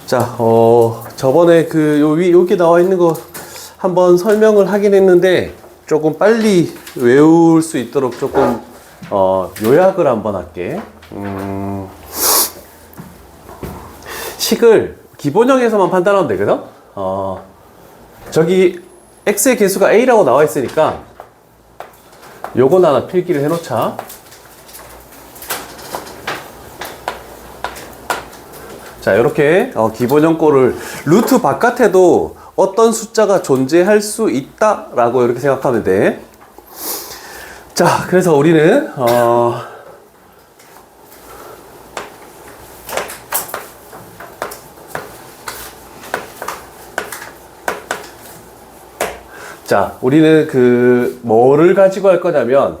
자, 저번에 여기 나와 있는 거 한번 설명을 하긴 했는데 조금 빨리 외울 수 있도록 조금 요약을 한번 할게. 식을 기본형에서만 판단하면 되거든? 저기 x의 개수가 a라고 나와 있으니까 요건 하나 필기를 해놓자. 자, 이렇게 기본형 꼴을 루트 바깥에도 어떤 숫자가 존재할 수 있다 라고 이렇게 생각하면 돼. 자, 그래서 우리는 우리는 뭐를 가지고 할 거냐면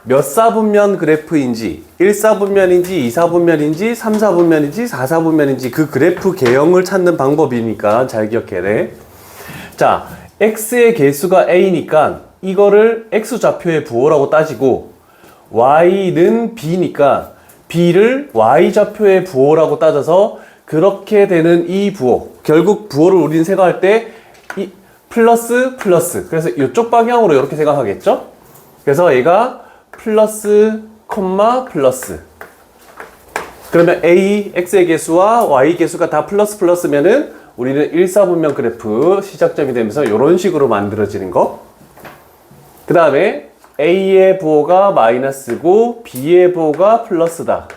몇 사분면 그래프인지 1사분면인지 2사분면인지 3사분면인지 4사분면인지 그 그래프 개형을 찾는 방법이니까 잘 기억해야 돼. 자, x의 개수가 a니까 이거를 x좌표의 부호라고 따지고 y는 b니까 b를 y좌표의 부호라고 따져서 그렇게 되는 이 부호, 결국 부호를 우리는 생각할 때 이 플러스 그래서 이쪽 방향으로 이렇게 생각하겠죠? 그래서 얘가 플러스 콤마 플러스, 그러면 a, x의 개수와 y 개수가 다 플러스면은 우리는 1사분면 그래프 시작점이 되면서 이런 식으로 만들어지는 거. 그 다음에 a의 부호가 마이너스고 b의 부호가 플러스다.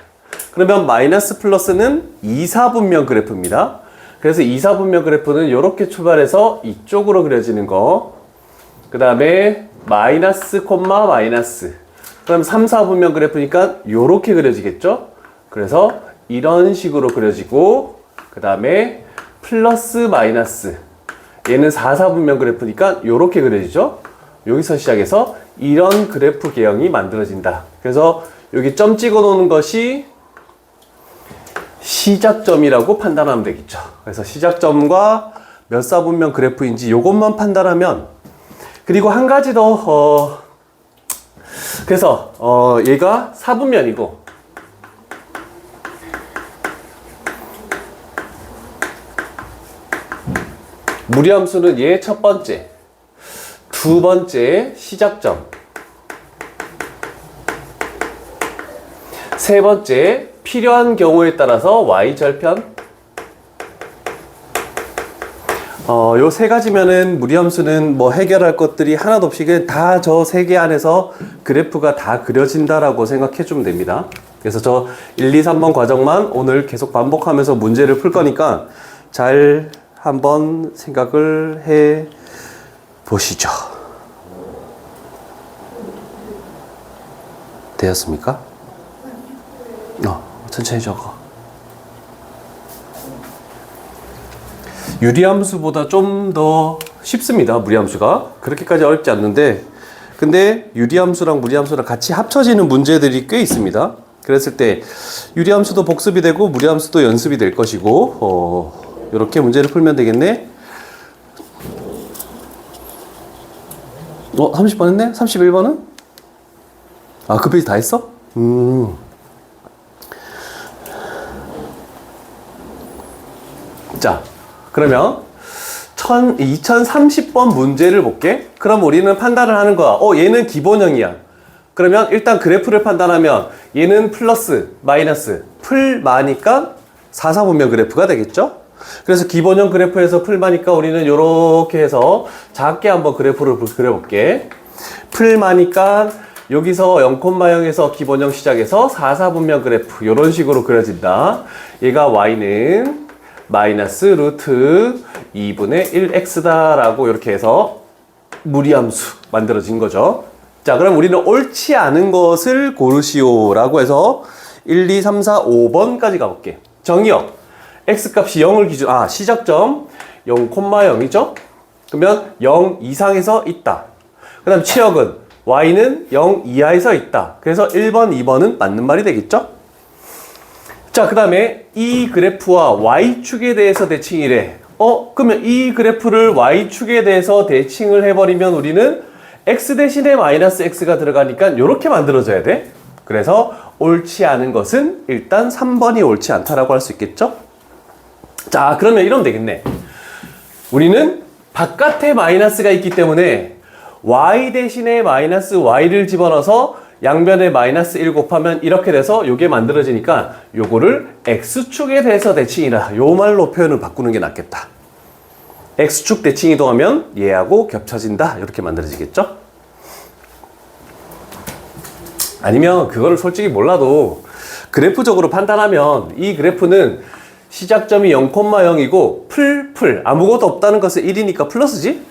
그러면 마이너스 플러스는 2사분면 그래프입니다. 그래서 2사분면 그래프는 이렇게 출발해서 이쪽으로 그려지는 거. 그 다음에 마이너스 콤마 마이너스, 그럼 3사분면 그래프니까 이렇게 그려지겠죠. 그래서 이런 식으로 그려지고, 그 다음에 플러스 마이너스, 얘는 4사분면 그래프니까 이렇게 그려지죠. 여기서 시작해서 이런 그래프 개형이 만들어진다. 그래서 여기 점 찍어 놓는 것이 시작점이라고 판단하면 되겠죠. 그래서 시작점과 몇 사분면 그래프인지 요것만 판단하면, 그리고 한 가지 더 그래서 얘가 사분면이고 무리함수는 얘 첫 번째, 두 번째 시작점, 세 번째 필요한 경우에 따라서 y절편. 요 세 가지면은 무리함수는 뭐 해결할 것들이 하나도 없이 그냥 다 저 세 개 안에서 그래프가 다 그려진다라고 생각해 주면 됩니다. 그래서 저 1, 2, 3번 과정만 오늘 계속 반복하면서 문제를 풀 거니까 잘 한번 생각을 해 보시죠. 되었습니까? 천천히 적어. 유리함수보다 좀 더 쉽습니다. 무리함수가 그렇게까지 어렵지 않는데, 근데 유리함수랑 무리함수랑 같이 합쳐지는 문제들이 꽤 있습니다. 그랬을 때 유리함수도 복습이 되고 무리함수도 연습이 될 것이고, 이렇게 문제를 풀면 되겠네. 30번 했네? 31번은? 그 페이지 다 했어? 자, 그러면 2030번 문제를 볼게. 그럼 우리는 판단을 하는 거야. 얘는 기본형이야. 그러면 일단 그래프를 판단하면 얘는 플러스, 마이너스, 풀마니까 4사분면 그래프가 되겠죠? 그래서 기본형 그래프에서 풀마니까 우리는 이렇게 해서 작게 한번 그래프를 그려볼게. 풀마니까 여기서 0,0에서 기본형 시작해서 4사분면 그래프 이런 식으로 그려진다. 얘가 y는 마이너스 루트 2분의 1x다 라고 이렇게 해서 무리함수 만들어진 거죠. 자, 그럼 우리는 옳지 않은 것을 고르시오 라고 해서 1, 2, 3, 4, 5번까지 가볼게. 정의역 x값이 0을 기준, 시작점 0,0이죠? 그러면 0 이상에서 있다. 그 다음 치역은 y는 0 이하에서 있다. 그래서 1번, 2번은 맞는 말이 되겠죠? 자, 그 다음에 이 그래프와 y축에 대해서 대칭이래. 그러면 이 그래프를 y축에 대해서 대칭을 해버리면 우리는 x 대신에 마이너스 x가 들어가니까 이렇게 만들어져야 돼. 그래서 옳지 않은 것은 일단 3번이 옳지 않다라고 할 수 있겠죠? 자, 그러면 이러면 되겠네. 우리는 바깥에 마이너스가 있기 때문에 y 대신에 마이너스 y를 집어넣어서 양변에 마이너스 1 곱하면 이렇게 돼서 요게 만들어지니까 요거를 x축에 대해서 대칭이라 요 말로 표현을 바꾸는 게 낫겠다. x축 대칭 이동하면 얘하고 겹쳐진다. 이렇게 만들어지겠죠? 아니면 그거를 솔직히 몰라도 그래프적으로 판단하면 이 그래프는 시작점이 0,0이고 풀 아무것도 없다는 것은 1이니까 플러스지?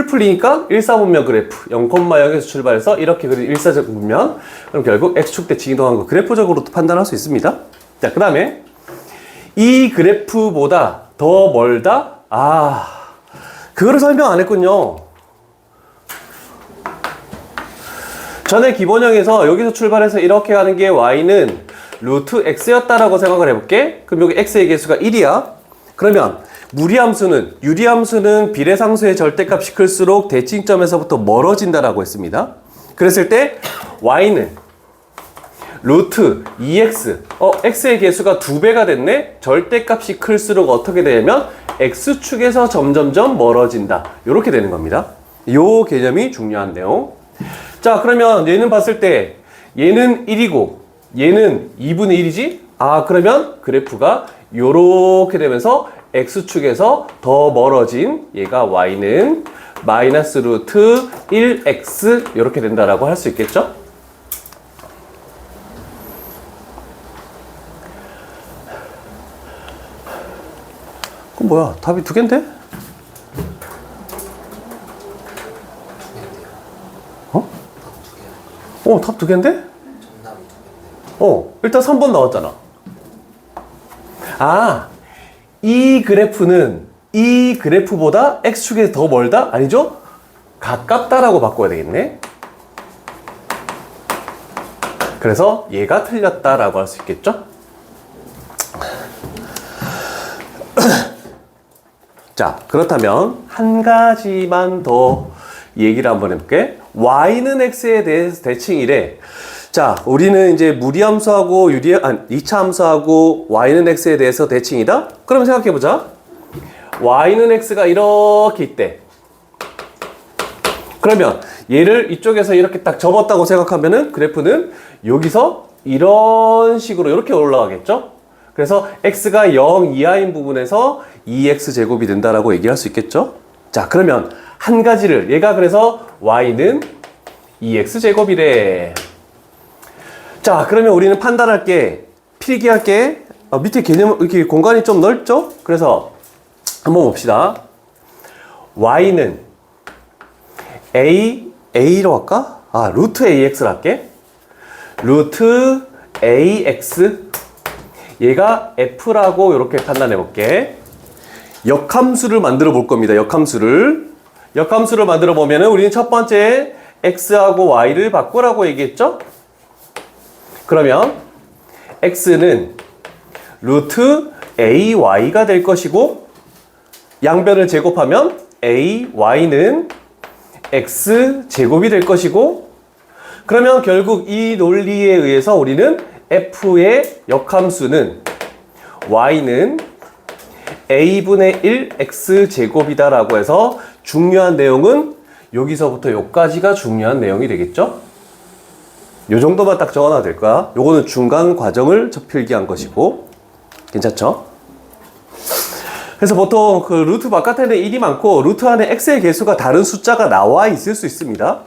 풀이니까 1사분면 그래프 0,0에서 출발해서 이렇게 그린 1사분면 그럼 결국 x축 대칭 이동한 거 그래프적으로도 판단할 수 있습니다. 자, 그 다음에 이 그래프보다 더 멀다? 그거를 설명 안 했군요. 전에 기본형에서 여기서 출발해서 이렇게 가는 게 y는 루트 x였다라고 생각을 해볼게. 그럼 여기 x의 개수가 1이야. 그러면 유리함수는 비례상수의 절대값이 클수록 대칭점에서부터 멀어진다라고 했습니다. 그랬을 때 y는 루트 2x x의 개수가 2배가 됐네. 절대값이 클수록 어떻게 되냐면 x축에서 점점점 멀어진다. 이렇게 되는 겁니다. 요 개념이 중요한 내용. 자, 그러면 얘는 봤을 때 얘는 1이고 얘는 2분의 1이지? 그러면 그래프가 요렇게 되면서 x축에서 더 멀어진 얘가 y는 마이너스 루트 1x 이렇게 된다라고 할 수 있겠죠? 그럼 뭐야? 답이 두 개인데? 답 두 개인데? 일단 3번 나왔잖아. 이 그래프는 이 그래프보다 x축에 더 멀다? 아니죠? 가깝다라고 바꿔야 되겠네. 그래서 얘가 틀렸다라고 할 수 있겠죠? 자, 그렇다면 한 가지만 더 얘기를 한번 해볼게. y는 x에 대해서 대칭이래. 자, 우리는 이제 무리함수하고 2차 함수하고 y는 x에 대해서 대칭이다? 그럼 생각해보자. y는 x가 이렇게 있대. 그러면 얘를 이쪽에서 이렇게 딱 접었다고 생각하면은 그래프는 여기서 이런 식으로 이렇게 올라가겠죠? 그래서 x가 0 이하인 부분에서 2x 제곱이 된다라고 얘기할 수 있겠죠? 자, 그러면 한 가지를 얘가 그래서 y는 2x 제곱이래. 자, 그러면 우리는 판단할게. 필기할게. 밑에 개념 이렇게 공간이 좀 넓죠? 그래서 한번 봅시다. y는 a로 할까? 루트 ax를 할게. 루트 ax 얘가 f라고 이렇게 판단해 볼게. 역함수를 만들어 볼 겁니다. 역함수를 만들어 보면은 우리는 첫 번째 x하고 y를 바꾸라고 얘기했죠? 그러면 x는 루트 ay가 될 것이고 양변을 제곱하면 ay는 x 제곱이 될 것이고 그러면 결국 이 논리에 의해서 우리는 f의 역함수는 y는 a분의 1 x 제곱이다 라고 해서 중요한 내용은 여기서부터 여기까지가 중요한 내용이 되겠죠? 요 정도만 딱 적어놔도 될 거야. 요거는 중간 과정을 필기한 것이고 괜찮죠? 그래서 보통 그 루트 바깥에는 1이 많고 루트 안에 x의 개수가 다른 숫자가 나와 있을 수 있습니다.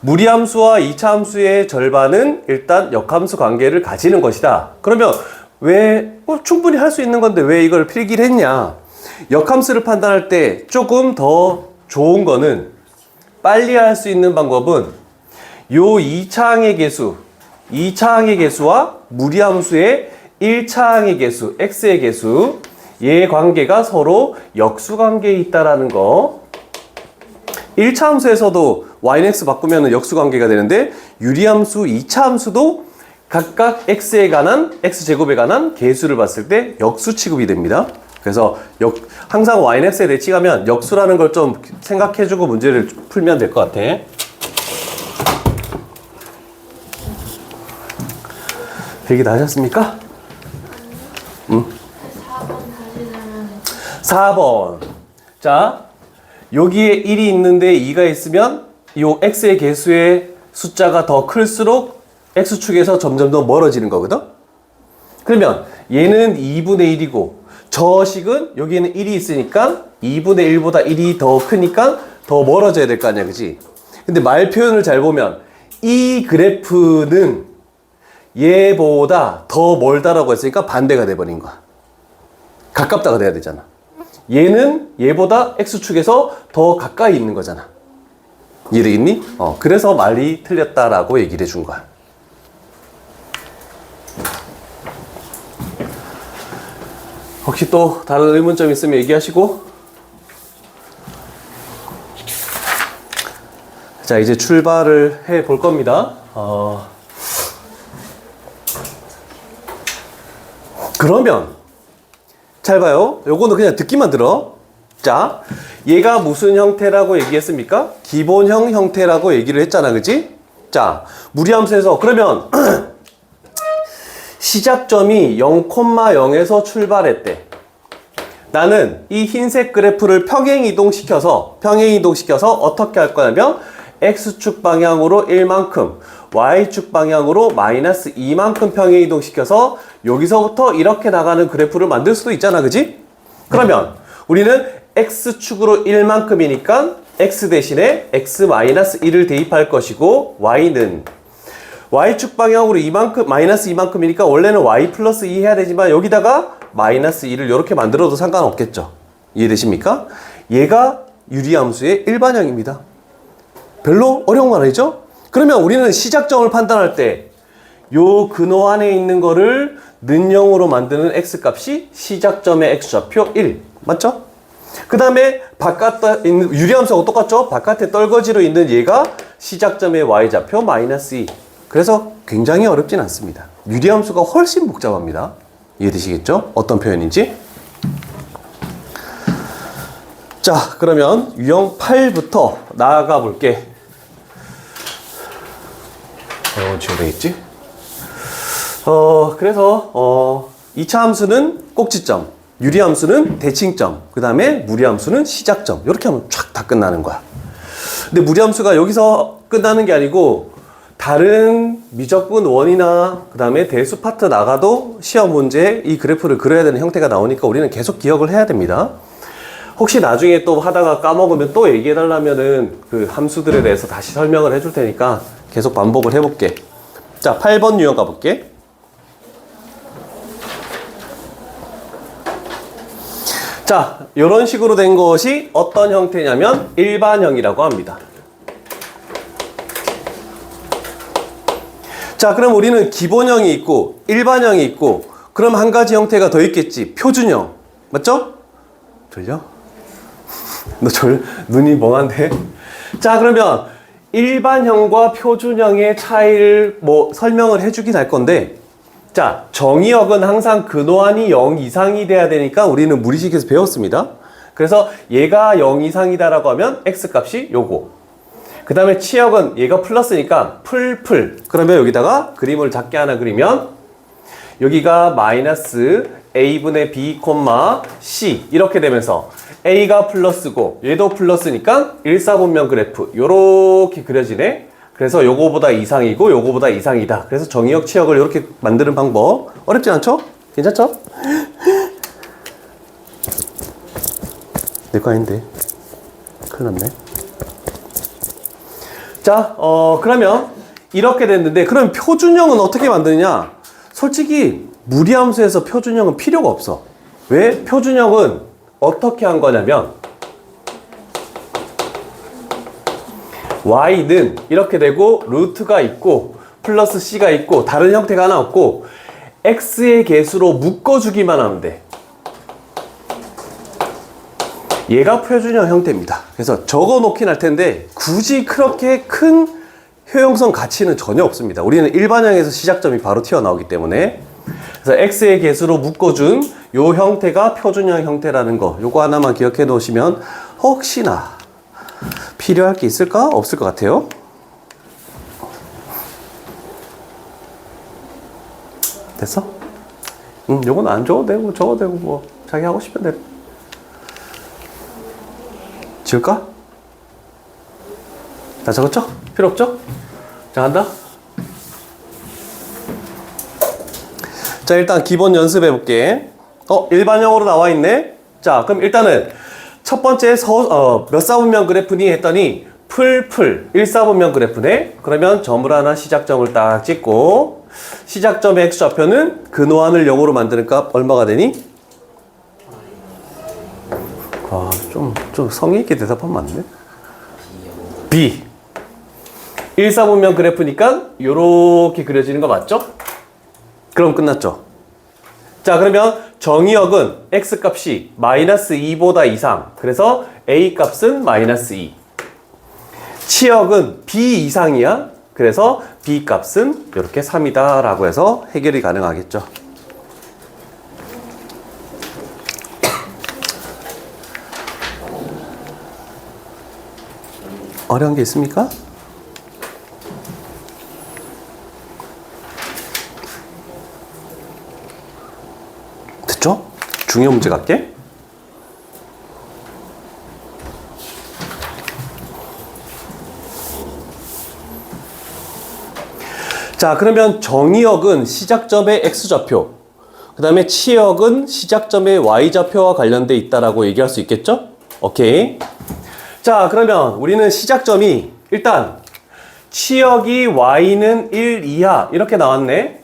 무리함수와 2차 함수의 절반은 일단 역함수 관계를 가지는 것이다. 그러면 왜 충분히 할 수 있는 건데 왜 이걸 필기를 했냐? 역함수를 판단할 때 조금 더 좋은 거는 빨리 할 수 있는 방법은 요 2차항의 개수와 무리함수의 1차항의 개수, x의 개수, 얘 관계가 서로 역수 관계에 있다라는 거. 1차 함수에서도 y는 x 바꾸면 역수 관계가 되는데 유리함수, 2차 함수도 각각 x에 관한, x제곱에 관한 개수를 봤을 때 역수 취급이 됩니다. 그래서 항상 y는 x에 대칭하면 역수라는 걸 좀 생각해주고 문제를 풀면 될 것 같아. 얘기 다 하셨습니까? 4번 다시 되면 4번. 자, 여기에 1이 있는데 2가 있으면 이 x의 개수의 숫자가 더 클수록 x축에서 점점 더 멀어지는 거거든? 그러면 얘는 2분의 1이고 저 식은 여기에는 1이 있으니까 2분의 1보다 1이 더 크니까 더 멀어져야 될 거 아니야, 그지? 근데 말 표현을 잘 보면 이 그래프는 얘보다 더 멀다라고 했으니까 반대가 돼버린 거야. 가깝다가 돼야 되잖아. 얘는 얘보다 x축에서 더 가까이 있는 거잖아. 이해되겠니? 그래서 말이 틀렸다라고 얘기를 해준 거야. 혹시 또 다른 의문점 있으면 얘기하시고. 자, 이제 출발을 해 볼 겁니다. 그러면 잘 봐요. 요거는 그냥 듣기만 들어. 자, 얘가 무슨 형태라고 얘기했습니까? 기본형 형태라고 얘기를 했잖아, 그치? 자, 무리함수에서 그러면 시작점이 0,0에서 출발했대. 나는 이 흰색 그래프를 평행이동시켜서 어떻게 할 거냐면 x축 방향으로 1만큼, y축 방향으로 마이너스 2만큼 평행이동시켜서 여기서부터 이렇게 나가는 그래프를 만들 수도 있잖아, 그지? 그러면 우리는 x축으로 1만큼이니까 x 대신에 x 마이너스 1을 대입할 것이고 y는 y축 방향으로 2만큼, 마이너스 2만큼이니까 원래는 y 플러스 2 해야 되지만 여기다가 마이너스 2를 이렇게 만들어도 상관없겠죠. 이해되십니까? 얘가 유리함수의 일반형입니다. 별로 어려운 건 아니죠? 그러면 우리는 시작점을 판단할 때 요 근호 안에 있는 거를 는형으로 만드는 x값이 시작점의 x좌표 1. 맞죠? 그 다음에 바깥에 있는 유리함수하고 똑같죠? 바깥에 떨거지로 있는 얘가 시작점의 y좌표 마이너스 2. 그래서 굉장히 어렵진 않습니다. 유리함수가 훨씬 복잡합니다. 이해되시겠죠? 어떤 표현인지? 자, 그러면 유형 8부터 나아가 볼게. 지금 되겠지? 그래서 2차 함수는 꼭지점, 유리함수는 대칭점, 그 다음에 무리함수는 시작점. 이렇게 하면 쫙 다 끝나는 거야. 근데 무리함수가 여기서 끝나는 게 아니고 다른 미적분 원이나 그 다음에 대수 파트 나가도 시험 문제에 이 그래프를 그려야 되는 형태가 나오니까 우리는 계속 기억을 해야 됩니다. 혹시 나중에 또 하다가 까먹으면 또 얘기해 달라면은 그 함수들에 대해서 다시 설명을 해줄 테니까 계속 반복을 해볼게. 자, 8번 유형 가볼게. 자, 이런 식으로 된 것이 어떤 형태냐면 일반형이라고 합니다. 자, 그럼 우리는 기본형이 있고 일반형이 있고 그럼 한 가지 형태가 더 있겠지. 표준형. 맞죠? 졸려? 너 눈이 멍한데? 자, 그러면 일반형과 표준형의 차이를 설명을 해주긴 할 건데, 자, 정의역은 항상 근호안이 0 이상이 돼야 되니까 우리는 무리식에서 배웠습니다. 그래서 얘가 0 이상이다라고 하면 x값이 요거. 그 다음에 치역은 얘가 플러스니까 풀. 그러면 여기다가 그림을 작게 하나 그리면 여기가 마이너스 a분의 b, c 이렇게 되면서 a가 플러스고 얘도 플러스니까 1사분면 그래프 요렇게 그려지네. 그래서 요거보다 이상이고 요거보다 이상이다. 그래서 정의역 치역을 이렇게 만드는 방법 어렵지 않죠? 괜찮죠? 내 거 아닌데 큰일 났네. 자, 그러면 이렇게 됐는데 그럼 표준형은 어떻게 만드느냐? 솔직히 무리함수에서 표준형은 필요가 없어. 왜? 표준형은 어떻게 한 거냐면 y는 이렇게 되고 루트가 있고 플러스 c가 있고 다른 형태가 하나 없고 x의 개수로 묶어주기만 하면 돼. 얘가 표준형 형태입니다. 그래서 적어 놓긴 할 텐데 굳이 그렇게 큰 효용성 가치는 전혀 없습니다. 우리는 일반형에서 시작점이 바로 튀어나오기 때문에. 그래서 x의 개수로 묶어준 요 형태가 표준형 형태라는 거, 요거 하나만 기억해 놓으시면 혹시나 필요할 게 있을까? 없을 것 같아요. 됐어? 요건 안 줘도 되고, 줘도 되고, 뭐, 자기 하고 싶은 대로. 지울까? 다 적었죠? 필요 없죠? 자, 간다. 자, 일단 기본 연습해 볼게. 일반형으로 나와 있네. 자, 그럼 일단은 첫 번째 몇 사분면 그래프니 했더니 풀 1사분면 그래프네. 그러면 점을 하나 시작점을 딱 찍고 시작점의 x좌표는 근호환을 0으로 만드는 값 얼마가 되니? 좀 성의 있게 대답하면 안 돼? B. 1사분면 그래프니까 요렇게 그려지는 거 맞죠? 그럼 끝났죠? 자, 그러면 정의역은 x값이 -2보다 이상. 그래서 a 값은 -2. 치역은 b 이상이야. 그래서 b 값은 이렇게 3이다 라고 해서 해결이 가능하겠죠. 어려운 게 있습니까? 됐죠? 중요 문제 갈게. 자, 그러면 정의역은 시작점의 x좌표, 그 다음에 치역은 시작점의 y좌표와 관련돼 있다라고 얘기할 수 있겠죠? 오케이. 자, 그러면 우리는 시작점이 일단 치역이 y는 1 이하 이렇게 나왔네.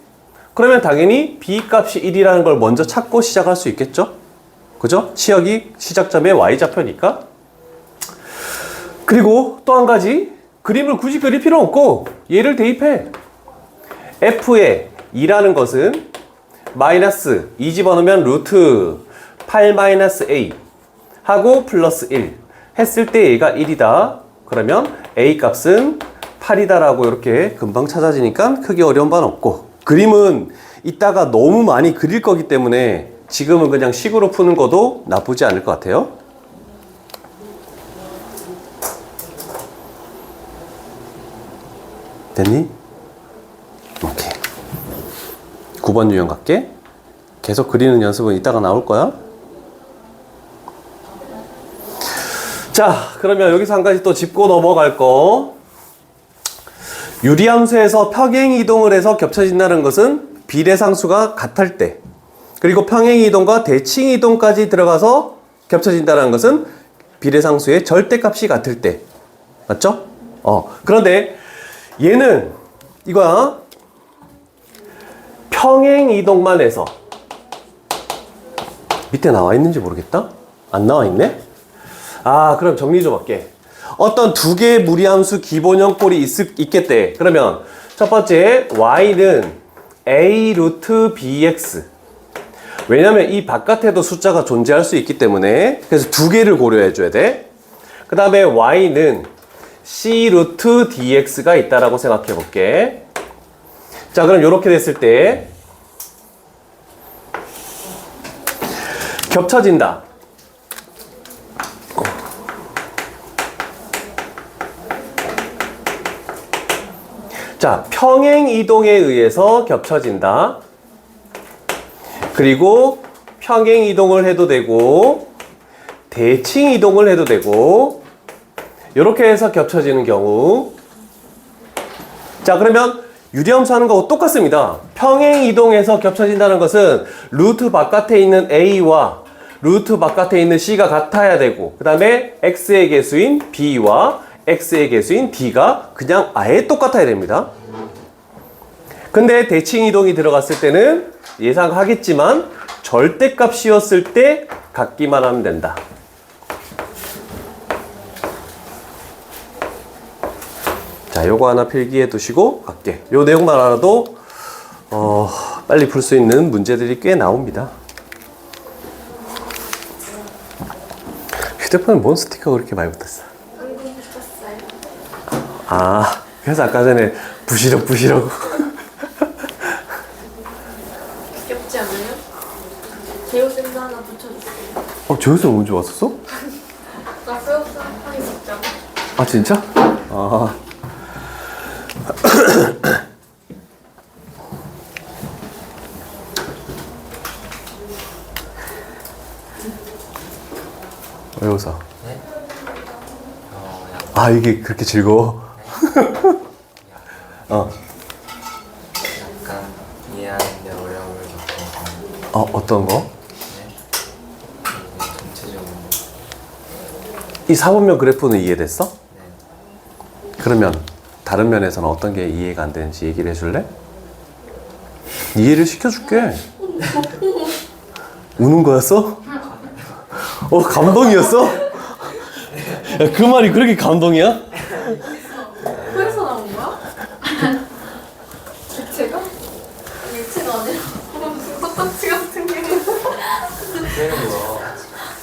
그러면 당연히 b 값이 1이라는 걸 먼저 찾고 시작할 수 있겠죠? 그죠? 치역이 시작점의 y좌표니까. 그리고 또 한 가지, 그림을 굳이 그릴 필요 없고 얘를 대입해. f의 2라는 것은 마이너스 2 집어넣으면 루트 8-a 하고 플러스 1 했을 때 얘가 1이다. 그러면 a 값은 8이다 라고 이렇게 금방 찾아지니까 크게 어려운 바는 없고, 그림은 이따가 너무 많이 그릴 거기 때문에 지금은 그냥 식으로 푸는 것도 나쁘지 않을 것 같아요. 됐니? 오케이. 9번 유형 갈게. 계속 그리는 연습은 이따가 나올 거야. 자, 그러면 여기서 한 가지 또 짚고 넘어갈 거. 유리함수에서 평행이동을 해서 겹쳐진다는 것은 비례상수가 같을 때, 그리고 평행이동과 대칭이동까지 들어가서 겹쳐진다는 것은 비례상수의 절대값이 같을 때. 맞죠? 그런데 얘는 이거야. 평행이동만 해서, 밑에 나와 있는지 모르겠다? 안 나와 있네? 그럼 정리 좀 할게. 어떤 두 개의 무리함수 기본형 꼴이 있겠대. 그러면 첫 번째 y는 a 루트 bx. 왜냐면 이 바깥에도 숫자가 존재할 수 있기 때문에, 그래서 두 개를 고려해 줘야 돼. 그 다음에 y는 c 루트 dx가 있다라고 생각해 볼게. 자, 그럼 이렇게 됐을 때 겹쳐진다. 자, 평행이동에 의해서 겹쳐진다. 그리고 평행이동을 해도 되고 대칭이동을 해도 되고, 이렇게 해서 겹쳐지는 경우. 자, 그러면 유리함수 하는 거하고 똑같습니다. 평행이동해서 겹쳐진다는 것은 루트 바깥에 있는 a와 루트 바깥에 있는 c가 같아야 되고, 그 다음에 x의 개수인 b와 x의 개수인 d가 그냥 아예 똑같아야 됩니다. 근데 대칭이동이 들어갔을 때는 예상하겠지만 절대값이었을 때 같기만 하면 된다. 자, 요거 하나 필기해 두시고 갈게. 요 내용만 알아도 빨리 풀 수 있는 문제들이 꽤 나옵니다. 휴대폰에 뭔 스티커가 그렇게 많이 붙었어? 방금 붙었어요. 그래서 아까 전에 부시럭 귀엽지 않아요? 제오쌤도 하나 붙여줬어요. 제우스 언제 왔었어? 나 수업사 하기 직접. 진짜? 왜 웃어? 네? 아, 이게 그렇게 즐거워? 어. 약간 이해하는데 어려움을 겪어서 어떤 거? 전체적으로 이 4분면 그래프는 이해됐어? 네. 그러면 다른 면에서는 어떤 게 이해가 안 되는지 얘기를 해줄래? 이해를 시켜줄게. 우는 거였어? 감동이었어? 야, 그 말이 그렇게 감동이야? 코에서 나온 거야? 개체가? 개체가 아니라 무슨 석박지 같은 게. 그래는 뭐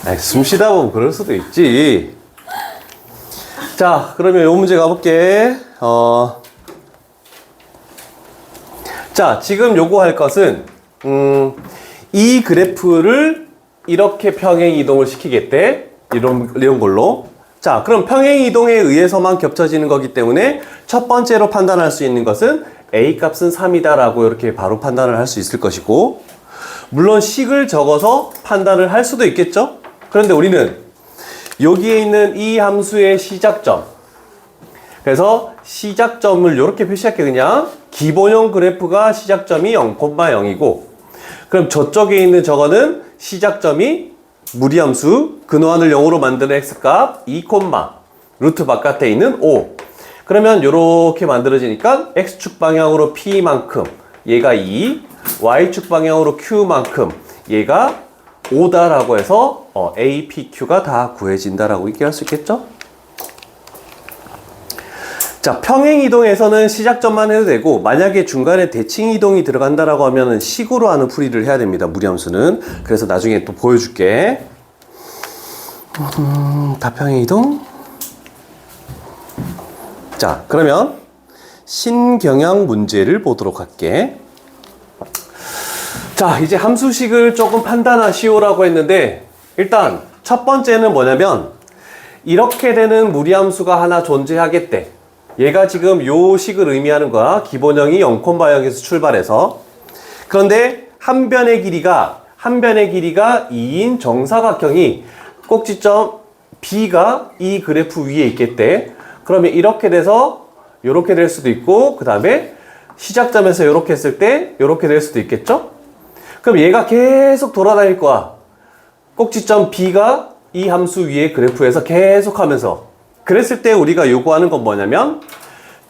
아이, 숨 쉬다 보면 그럴 수도 있지. 자, 그러면 요 문제 가볼게. 자, 지금 요거 할 것은 이 그래프를 이렇게 평행 이동을 시키겠대. 이런 걸로. 자, 그럼 평행 이동에 의해서만 겹쳐지는 거기 때문에 첫 번째로 판단할 수 있는 것은 A 값은 3이다 라고 이렇게 바로 판단을 할 수 있을 것이고, 물론 식을 적어서 판단을 할 수도 있겠죠? 그런데 우리는 여기에 있는 이 함수의 시작점, 그래서 시작점을 이렇게 표시할게. 그냥 기본형 그래프가 시작점이 0,0이고, 그럼 저쪽에 있는 저거는 시작점이 무리함수 근호한을 0으로 만드는 x값 2, 루트 바깥에 있는 5. 그러면 이렇게 만들어지니까 x축 방향으로 p만큼 얘가 2, y축 방향으로 q만큼 얘가 5다라고 해서 a, p, q가 다 구해진다라고 얘기할 수 있겠죠? 자, 평행 이동에서는 시작점만 해도 되고, 만약에 중간에 대칭 이동이 들어간다라고 하면은 식으로 하는 풀이를 해야 됩니다. 무리함수는. 그래서 나중에 또 보여줄게. 다평행 이동. 자, 그러면 신경향 문제를 보도록 할게. 자, 이제 함수식을 조금 판단하시오라고 했는데, 일단 첫 번째는 뭐냐면 이렇게 되는 무리함수가 하나 존재하겠대. 얘가 지금 요 식을 의미하는 거야. 기본형이 0,0에서 출발해서. 그런데 한 변의 길이가 2인 정사각형이 꼭지점 B가 이 그래프 위에 있겠대. 그러면 이렇게 돼서 이렇게 될 수도 있고, 그 다음에 시작점에서 이렇게 했을 때 이렇게 될 수도 있겠죠? 그럼 얘가 계속 돌아다닐 거야. 꼭지점 B가 이 함수 위에 그래프에서 계속 하면서. 그랬을 때 우리가 요구하는 건 뭐냐면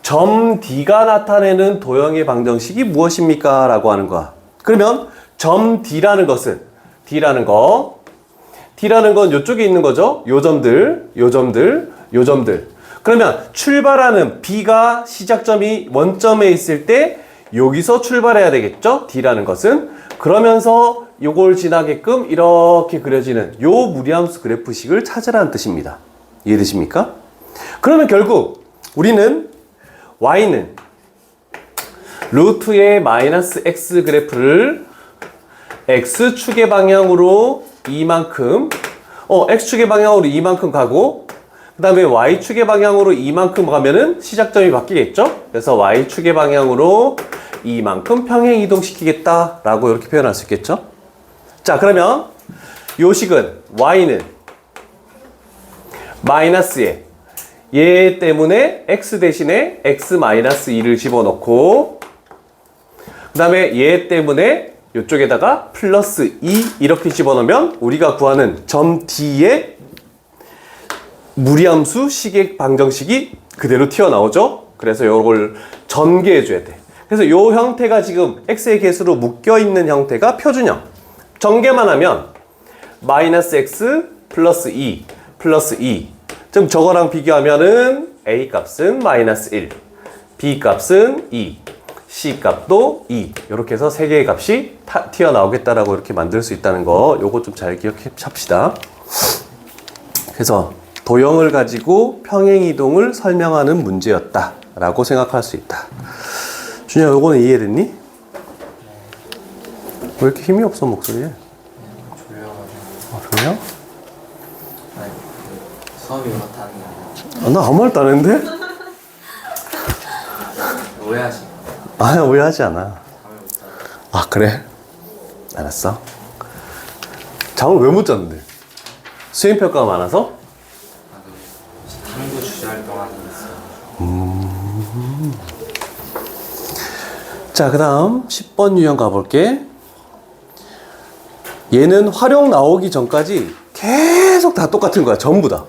점 D가 나타내는 도형의 방정식이 무엇입니까? 라고 하는 거야. 그러면 점 D라는 것은 D라는 건 요쪽에 있는 거죠. 요 점들. 그러면 출발하는 B가 시작점이 원점에 있을 때 여기서 출발해야 되겠죠? D라는 것은. 그러면서 요걸 지나게끔 이렇게 그려지는 요 무리함수 그래프식을 찾으라는 뜻입니다. 이해되십니까? 그러면 결국 우리는 y는 루트의 마이너스 x 그래프를 x축의 방향으로 이만큼 x축의 방향으로 이만큼 가고, 그 다음에 y축의 방향으로 이만큼 가면은 시작점이 바뀌겠죠? 그래서 y축의 방향으로 이만큼 평행 이동시키겠다 라고 이렇게 표현할 수 있겠죠? 자, 그러면 요 식은 y는 마이너스에 얘 때문에 x 대신에 x-2를 집어넣고, 그 다음에 얘 때문에 이쪽에다가 플러스 2 이렇게 집어넣으면 우리가 구하는 점 D의 무리함수 식의 방정식이 그대로 튀어나오죠. 그래서 이걸 전개해 줘야 돼. 그래서 이 형태가 지금 x의 개수로 묶여있는 형태가 표준형. 전개만 하면 마이너스 x 플러스 2 플러스 2. 좀 저거랑 비교하면은 a 값은 마이너스 1, b 값은 2, c 값도 2. 이렇게 해서 세 개의 값이 튀어나오겠다라고 이렇게 만들 수 있다는 거, 요거 좀 잘 기억해 찹시다. 그래서 도형을 가지고 평행 이동을 설명하는 문제였다라고 생각할 수 있다. 준이야, 요거는 이해됐니? 왜 이렇게 힘이 없어 목소리에? 졸려가지고. 졸려? 아니, 수업이 그렇다는 게 아니라 나 아무 말도 안 했는데? 오해하시는 아니, 오해하지 않아. 잠을 못 자요. 아, 그래? 알았어. 잠을 왜 못 잤는데? 수행평가가 많아서? 탐구 주제활동 자, 그 다음 10번 유형 가볼게. 얘는 활용 나오기 전까지 계속 다 똑같은 거야. 전부 다.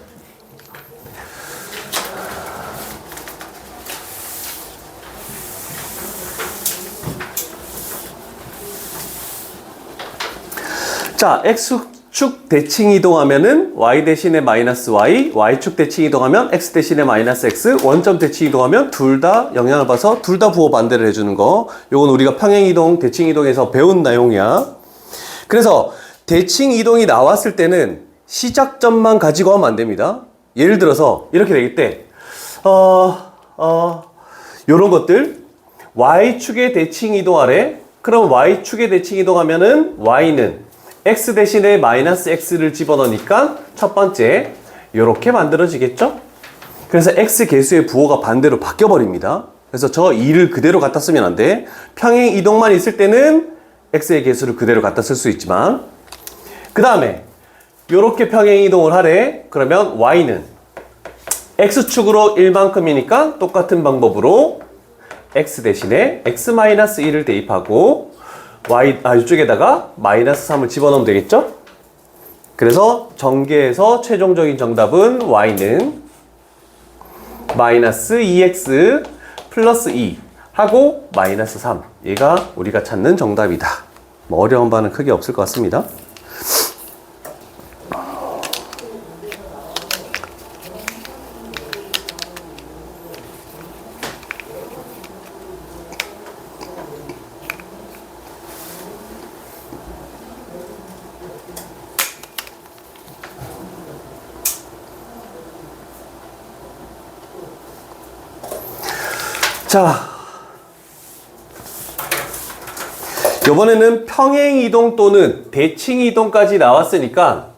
자, X축 대칭 이동하면은 Y 대신에 마이너스 Y, Y축 대칭 이동하면 X 대신에 마이너스 X, 원점 대칭 이동하면 둘 다 영향을 봐서 둘 다 부호 반대를 해주는 거. 요건 우리가 평행 이동, 대칭 이동에서 배운 내용이야. 그래서 대칭 이동이 나왔을 때는 시작점만 가지고 하면 안 됩니다. 예를 들어서 이렇게 되겠대. 요런 것들. Y축의 대칭 이동하래. 그럼 Y축의 대칭 이동하면은 Y는 X 대신에 마이너스 X를 집어넣으니까 첫 번째 이렇게 만들어지겠죠? 그래서 X 개수의 부호가 반대로 바뀌어버립니다. 그래서 저 2를 그대로 갖다 쓰면 안 돼. 평행 이동만 있을 때는 X의 개수를 그대로 갖다 쓸 수 있지만 그 다음에 이렇게 평행 이동을 하래. 그러면 Y는 X축으로 1만큼이니까 똑같은 방법으로 X 대신에 X-1을 대입하고 이쪽에다가 마이너스 3을 집어넣으면 되겠죠? 그래서 전개에서 최종적인 정답은 Y는 마이너스 2X 플러스 2 하고 마이너스 3. 얘가 우리가 찾는 정답이다. 뭐 어려운 바는 크게 없을 것 같습니다. 자, 이번에는 평행 이동 또는 대칭 이동까지 나왔으니까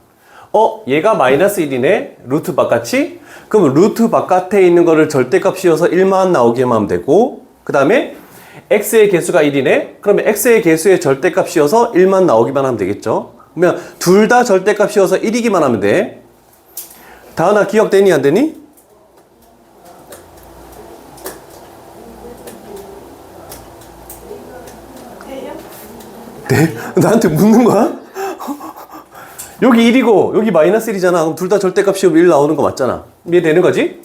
얘가 마이너스 1이네? 루트 바깥이? 그럼 루트 바깥에 있는 거를 절대값 씌워서 1만 나오게만 하면 되고 그 다음에 x의 개수가 1이네? 그러면 x의 개수의 절대값 씌워서 1만 나오기만 하면 되겠죠? 그러면 둘 다 절대값 씌워서 1이기만 하면 돼. 다은아 기억되니 안 되니? 네? 나한테 묻는 거야? 여기 1이고 여기 마이너스 1이잖아. 그럼 둘 다 절대값 씌우면 1 나오는 거 맞잖아. 이해 되는 거지?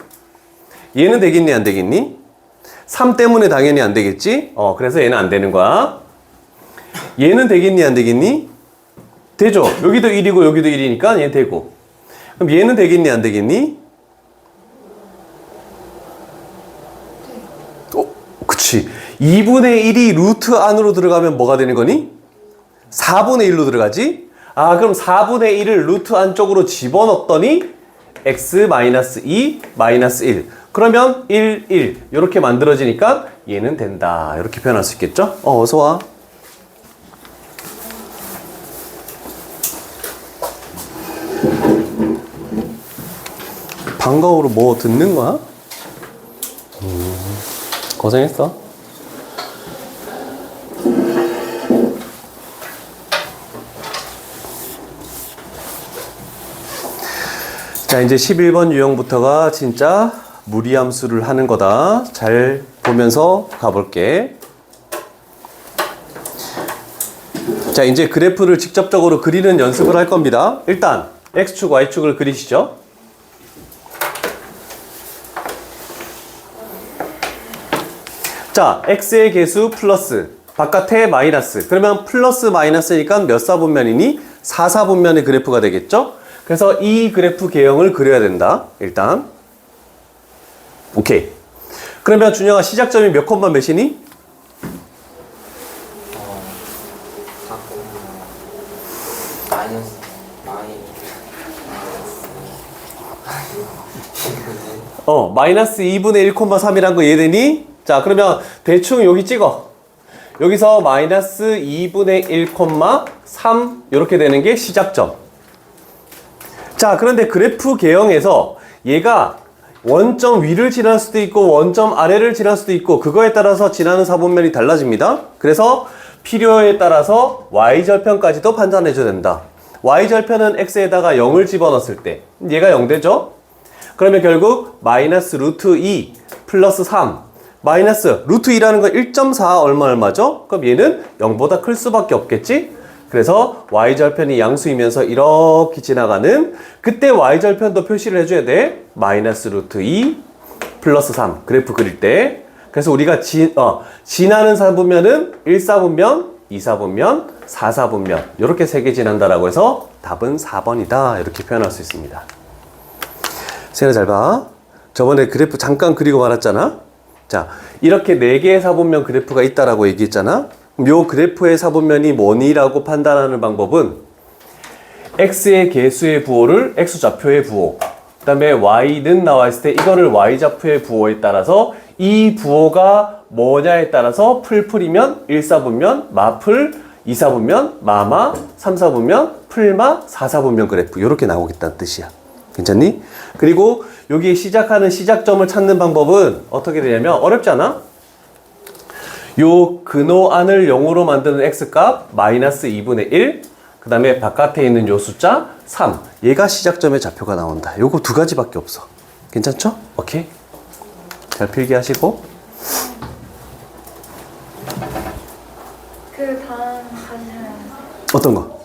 얘는 되겠니 안 되겠니? 3 때문에 당연히 안 되겠지? 그래서 얘는 안 되는 거야. 얘는 되겠니 안 되겠니? 되죠. 여기도 1이고 여기도 1이니까 얘 되고. 그럼 얘는 되겠니 안 되겠니? 그치. 2분의 1이 루트 안으로 들어가면 뭐가 되는 거니? 4분의 1로 들어가지? 그럼 4분의 1을 루트 안쪽으로 집어넣었더니 x-2 마이너스 1. 그러면 1, 1 이렇게 만들어지니까 얘는 된다. 이렇게 표현할 수 있겠죠? 어서 와. 방과후로 뭐 듣는 거야? 고생했어. 자, 이제 11번 유형부터가 진짜 무리함수를 하는 거다. 잘 보면서 가볼게. 자, 이제 그래프를 직접적으로 그리는 연습을 할 겁니다. 일단 X축, Y축을 그리시죠. 자, X의 개수 플러스, 바깥에 마이너스. 그러면 플러스 마이너스니까 몇 사분면이니? 4사분면의 그래프가 되겠죠? 그래서 이 그래프 개형을 그려야 된다. 일단. 오케이. 그러면 준영아 시작점이 몇 콤마 몇이니? 마이너스 2분의 1,3이란 거 이해되니? 자, 그러면 대충 여기 찍어. 여기서 마이너스 2분의 1,3 이렇게 되는 게 시작점. 자, 그런데 그래프 개형에서 얘가 원점 위를 지날 수도 있고 원점 아래를 지날 수도 있고 그거에 따라서 지나는 사분면이 달라집니다. 그래서 필요에 따라서 y절편까지도 판단해 줘야 된다. y절편은 x에다가 0을 집어넣었을 때 얘가 0 되죠? 그러면 결국 마이너스 루트 2 플러스 3 마이너스 루트 2라는 건 1.4 얼마죠? 그럼 얘는 0보다 클 수밖에 없겠지? 그래서 y절편이 양수이면서 이렇게 지나가는 그때 y절편도 표시를 해줘야 돼. 마이너스 루트 2 플러스 3 그래프 그릴 때. 그래서 우리가 지나는 사분면은 1사분면, 2사분면, 4사분면 이렇게 3개 지난다라고 해서 답은 4번이다 이렇게 표현할 수 있습니다. 세연아 잘 봐. 저번에 그래프 잠깐 그리고 말았잖아. 자, 이렇게 4개의 사분면 그래프가 있다라고 얘기했잖아. 그럼 요 그래프의 사분면이 뭐니라고 판단하는 방법은 x의 개수의 부호를 x좌표의 부호, 그 다음에 y는 나와 있을 때 이거를 y좌표의 부호에 따라서 이 부호가 뭐냐에 따라서 풀풀이면 1사분면, 마풀, 2사분면, 마마, 3사분면, 풀마, 4사분면 그래프 이렇게 나오겠다는 뜻이야. 괜찮니? 그리고 여기 시작하는 시작점을 찾는 방법은 어떻게 되냐면 어렵지 않아? 요 근호 안을 0으로 만드는 x값 마이너스 2분의 1, 그 다음에 바깥에 있는 요 숫자 3, 얘가 시작점의 좌표가 나온다. 요거 두 가지밖에 없어. 괜찮죠? 오케이? 잘 필기하시고. 그 다음 가셔야 어떤 거?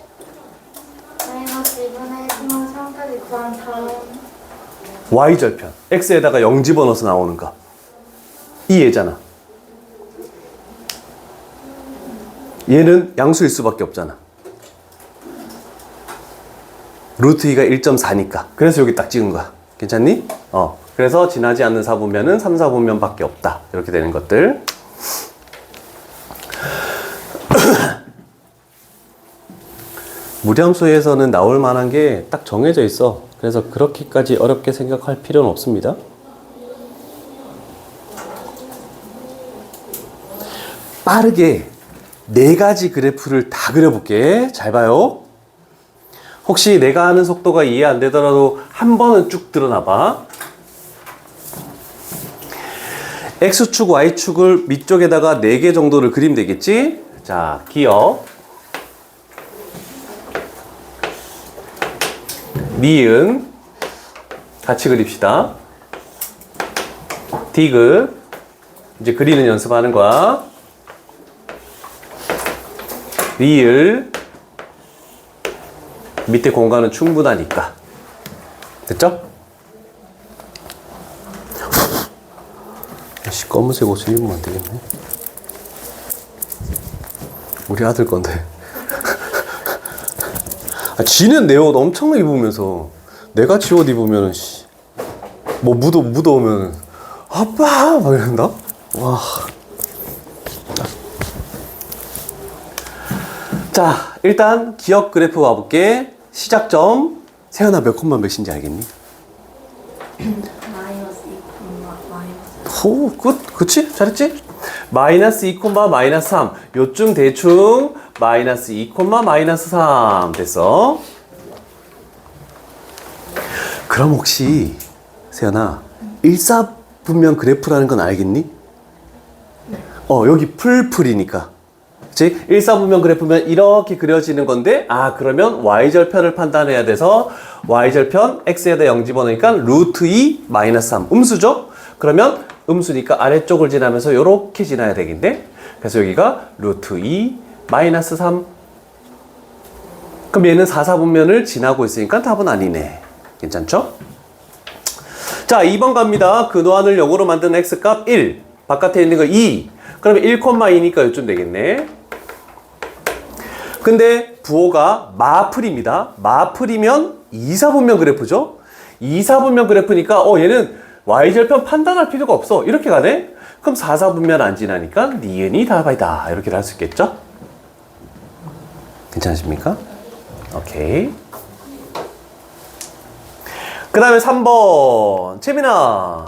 마이너스 2분의 1만 3까지 구한 다음 y절편 x에다가 0 집어넣어서 나오는 거 이 얘잖아. 얘는 양수일 수밖에 없잖아. 루트 2가 1.4니까. 그래서 여기 딱 찍은 거야. 괜찮니? 그래서 지나지 않는 사분면은 3, 4분면 밖에 없다. 이렇게 되는 것들. 무리함수에서는 나올 만한 게 딱 정해져 있어. 그래서 그렇게까지 어렵게 생각할 필요는 없습니다. 빠르게 4가지 그래프를 다 그려볼게. 잘 봐요. 혹시 내가 하는 속도가 이해 안 되더라도 한 번은 쭉 드러나봐. X축, Y축을 밑쪽에다가 4개 정도를 그리면 되겠지? 자, 기억. 니은. 같이 그립시다. 디귿. 이제 그리는 연습하는 거야. 리을. 밑에 공간은 충분하니까. 됐죠? 씨, 검은색 옷을 입으면 안 되겠네. 우리 아들 건데. 지는 내 옷 엄청 입으면서 내가 지 옷 입으면 뭐 묻어오면 아빠 막 이런다. 와. 자, 일단 기억 그래프 봐볼게. 시작점 세연아 몇 콤마 몇인지 알겠니? 마이너스 2, 마이너스 오, 그치? 잘했지? 마이너스 2, 마이너스 3 요쯤 대충 마이너스 2, 마이너스 3 됐어. 그럼 혹시 세연아 일사분면 그래프라는 건 알겠니? 여기 풀풀이니까 그치? 일사분면 그래프면 이렇게 그려지는 건데 그러면 y절편을 판단해야 돼서 y절편 x에다 0 집어넣으니까 루트 2 마이너스 3 음수죠? 그러면 음수니까 아래쪽을 지나면서 이렇게 지나야 되겠네. 그래서 여기가 루트 2 마이너스 3. 그럼 얘는 4사분면을 지나고 있으니까 답은 아니네. 괜찮죠? 자, 2번 갑니다. 근호안을 0으로 만든 x값 1, 바깥에 있는 거 2. 그러면 1,2니까 요쯤 되겠네. 근데 부호가 마풀입니다. 마풀이면 2사분면 그래프죠? 2사분면 그래프니까 얘는 y절편 판단할 필요가 없어. 이렇게 가네? 그럼 4사분면 안 지나니까 니은이 답이다. 이렇게 할 수 있겠죠? 괜찮으십니까? 오케이. 그 다음에 3번. 채민아.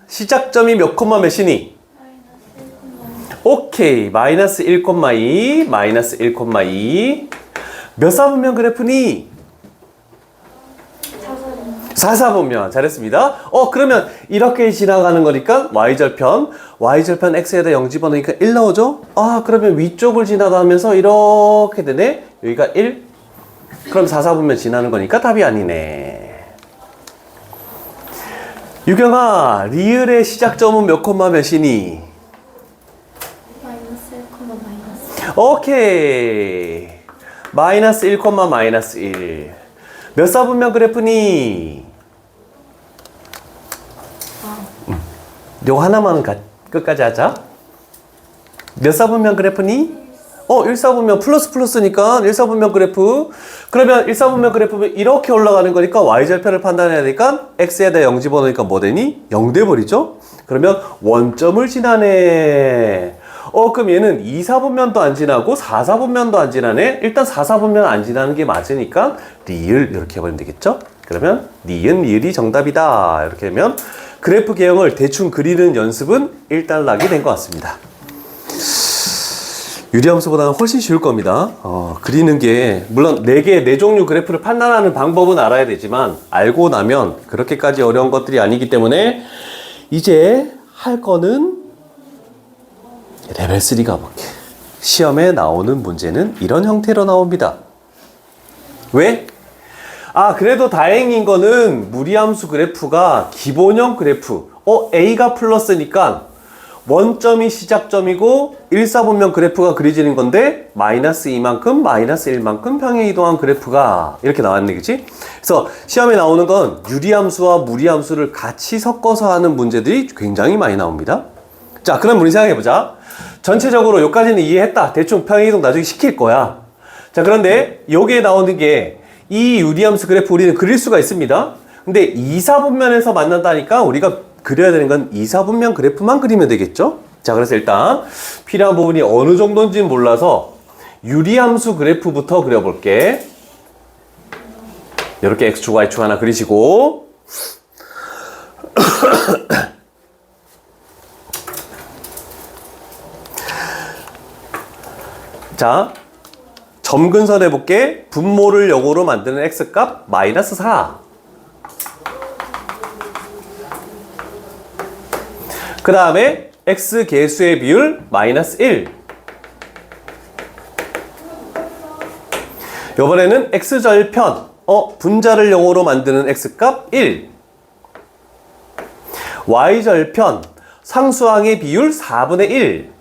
시작점이 몇 콤마 몇이니? 오케이. 마이너스 1,2, 마이너스 1,2. 몇 사분면 그래프니? 4사분면. 잘했습니다. 그러면 이렇게 지나가는 거니까 y절편 x에다 0 집어넣으니까 1 나오죠? 그러면 위쪽을 지나가면서 이렇게 되네. 여기가 1. 그럼 4사분면 지나는 거니까 답이 아니네. 유경아, 리을의 시작점은 몇 콤마 몇이니? 마이너스 1, 마이너스. 오케이. 마이너스 1, 마이너스 1. 몇 사분면 그래프니? 요거 하나만 끝까지 하자. 몇 사분면 그래프니? 1사분면 플러스니까 1사분면 그래프. 그러면 1사분면 그래프면 이렇게 올라가는 거니까 y절편을 판단해야 되니까 x에다 0 집어넣으니까 뭐 되니? 0 돼버리죠? 그러면 원점을 지나네. 그럼 얘는 2사분면도 안 지나고 4사분면도 안 지나네. 일단 4사분면 안 지나는 게 맞으니까 리을 이렇게 해버리면 되겠죠? 그러면 니은 리을이 정답이다. 이렇게 하면 그래프 개형을 대충 그리는 연습은 일단 하게 된 것 같습니다. 유리함수보다는 훨씬 쉬울 겁니다. 그리는 게 물론 4개, 4종류 그래프를 판단하는 방법은 알아야 되지만 알고 나면 그렇게까지 어려운 것들이 아니기 때문에 이제 할 거는 레벨 3 가볼게. 시험에 나오는 문제는 이런 형태로 나옵니다. 왜? 그래도 다행인 거는 무리함수 그래프가 기본형 그래프. A가 플러스니까 원점이 시작점이고 1사분면 그래프가 그려지는 건데 마이너스 2만큼 마이너스 1만큼 평행 이동한 그래프가 이렇게 나왔네, 그치? 그래서 시험에 나오는 건 유리함수와 무리함수를 같이 섞어서 하는 문제들이 굉장히 많이 나옵니다. 자, 그럼 우리 생각해보자. 전체적으로 여기까지는 이해했다. 대충 평행 이동 나중에 시킬 거야. 자, 그런데 여기에 나오는 게 이 유리함수 그래프 우리는 그릴 수가 있습니다. 근데 2사분면에서 만난다니까 우리가 그려야 되는 건 2사분면 그래프만 그리면 되겠죠? 자, 그래서 일단 필요한 부분이 어느 정도인지는 몰라서 유리함수 그래프부터 그려볼게. 이렇게 X축, Y축 하나 그리시고 자, 점근선 해볼게. 분모를 역으로 만드는 X값 마이너스 4. 그 다음에 X 개수의 비율 마이너스 1. 이번에는 X절편, 분자를 0으로 만드는 X값 1. Y절편, 상수항의 비율 4분의 1.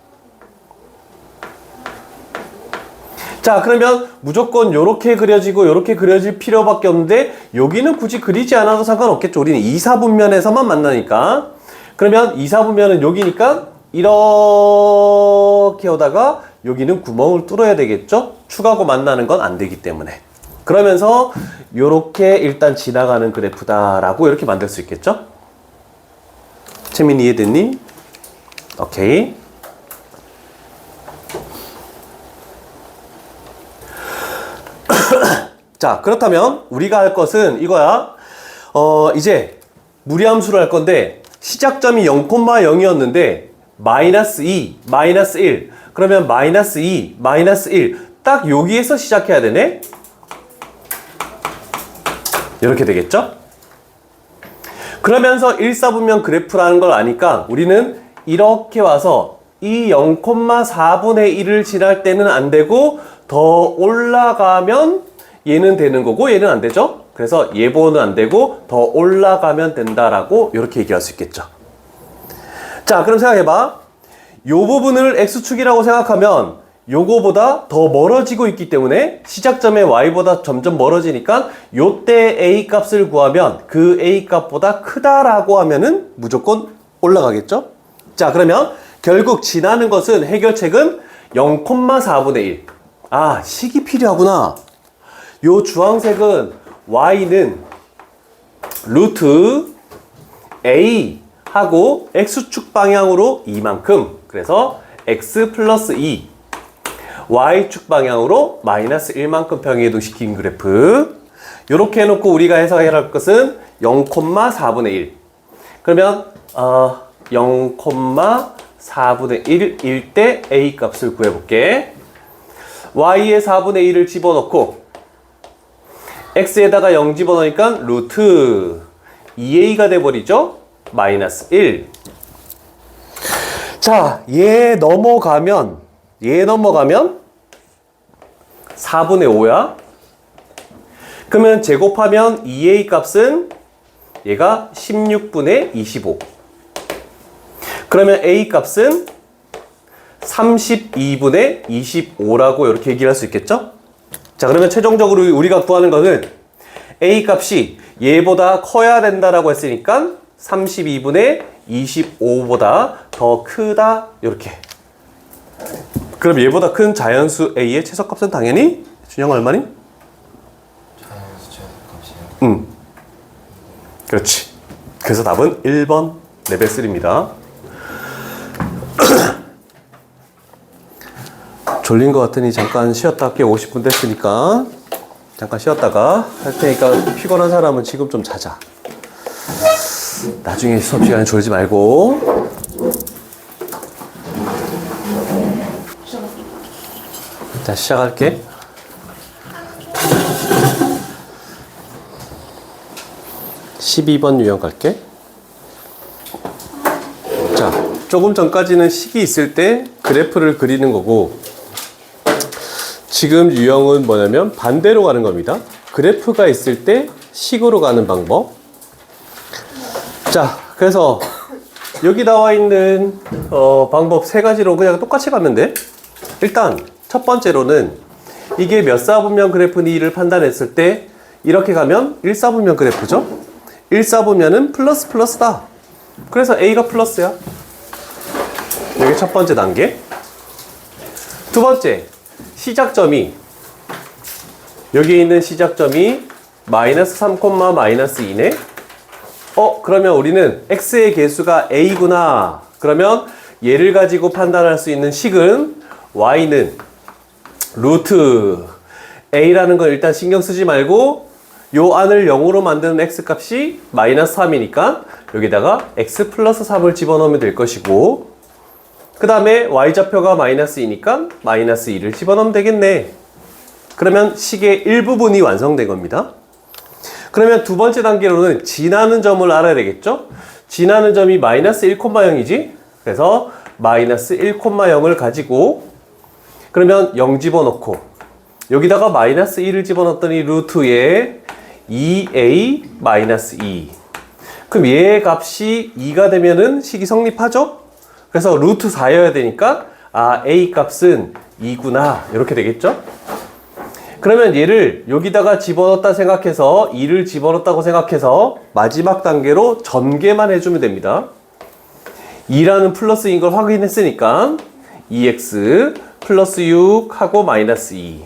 자, 그러면 무조건 요렇게 그려지고 요렇게 그려질 필요밖에 없는데 여기는 굳이 그리지 않아도 상관없겠죠. 우리는 2사분면에서만 만나니까. 그러면 2사분면은 여기니까 이렇게 오다가 여기는 구멍을 뚫어야 되겠죠? 축하고 만나는 건 안 되기 때문에. 그러면서 요렇게 일단 지나가는 그래프다라고 이렇게 만들 수 있겠죠? 채민 이해됐니? 오케이. 자, 그렇다면 우리가 할 것은 이거야. 이제 무리함수를 할 건데 시작점이 0,0이었는데 마이너스 2, 마이너스 1. 그러면 마이너스 2, 마이너스 1. 딱 여기에서 시작해야 되네. 이렇게 되겠죠? 그러면서 1사분면 그래프라는 걸 아니까 우리는 이렇게 와서 이 0,4분의 1을 지날 때는 안 되고 더 올라가면 얘는 되는 거고 얘는 안 되죠? 그래서 예보는 안 되고 더 올라가면 된다라고 이렇게 얘기할 수 있겠죠. 자, 그럼 생각해봐. 요 부분을 X축이라고 생각하면 요거보다 더 멀어지고 있기 때문에 시작점의 Y보다 점점 멀어지니까 요때 A 값을 구하면 그 A 값보다 크다라고 하면은 무조건 올라가겠죠? 자, 그러면 결국 지나는 것은 해결책은 0,4분의 1. 식이 필요하구나. 요 주황색은 Y는 루트 A 하고 X축 방향으로 이만큼. 그래서 X 플러스 2. Y축 방향으로 마이너스 1만큼 평행이동시킨 그래프. 요렇게 해놓고 우리가 해석해야 할 것은 0,4분의 1. 그러면 0,4분의 1일 때 A 값을 구해볼게. Y에 4분의 1을 집어넣고 X에다가 0 집어넣으니까 루트 2A가 돼버리죠? 마이너스 1. 자, 얘 넘어가면 4분의 5야. 그러면 제곱하면 2A 값은 얘가 16분의 25. 그러면 A 값은 32분의 25라고 이렇게 얘기를 할 수 있겠죠? 자, 그러면 최종적으로 우리가 구하는 것은 A 값이 얘보다 커야 된다라고 했으니까 32분의 25보다 더 크다 이렇게. 그럼 얘보다 큰 자연수 A의 최소값은 당연히 준영 얼마니? 자연수 최소값이요? 그렇지. 그래서 답은 1번 레벨 3입니다. 졸린 것 같으니 잠깐 쉬었다 할게. 50분 됐으니까 잠깐 쉬었다가 할 테니까 피곤한 사람은 지금 좀 자자. 나중에 수업 시간에 졸지 말고. 자, 시작할게. (12번) 유형 갈게. 자, 조금 전까지는 식이 있을 때 그래프를 그리는 거고, 지금 유형은 뭐냐면 반대로 가는 겁니다. 그래프가 있을 때 식으로 가는 방법. 자, 그래서 여기 나와 있는 방법 세 가지로 그냥 똑같이 가면 돼. 일단 첫 번째로는 이게 몇 사분면 그래프니를 판단했을 때 이렇게 가면 1사분면 그래프죠. 1사분면은 플러스 플러스다. 그래서 A가 플러스야. 여기 첫 번째 단계. 두 번째, 시작점이 여기 있는 시작점이 마이너스 3, 마이너스 2네. 그러면 우리는 x의 개수가 a구나. 그러면 얘를 가지고 판단할 수 있는 식은 y는 루트 a라는 건 일단 신경 쓰지 말고 요 안을 0으로 만드는 x값이 마이너스 3이니까 여기다가 x 플러스 3을 집어넣으면 될 것이고, 그 다음에 y좌표가 마이너스 2니까 마이너스 2를 집어넣으면 되겠네. 그러면 식의 일부분이 완성된 겁니다. 그러면 두 번째 단계로는 지나는 점을 알아야 되겠죠? 지나는 점이 마이너스 1,0이지? 그래서 마이너스 1,0을 가지고 그러면 0 집어넣고 여기다가 마이너스 2를 집어넣었더니 루트에 2a 마이너스 2. 그럼 얘의 값이 2가 되면은 식이 성립하죠? 그래서 루트 4여야 되니까 a 값은 2구나 이렇게 되겠죠? 그러면 얘를 여기다가 집어넣었다 생각해서 2를 집어넣었다고 생각해서 마지막 단계로 전개만 해주면 됩니다. 2라는 플러스인 걸 확인했으니까 2x 플러스 6 하고 마이너스 2.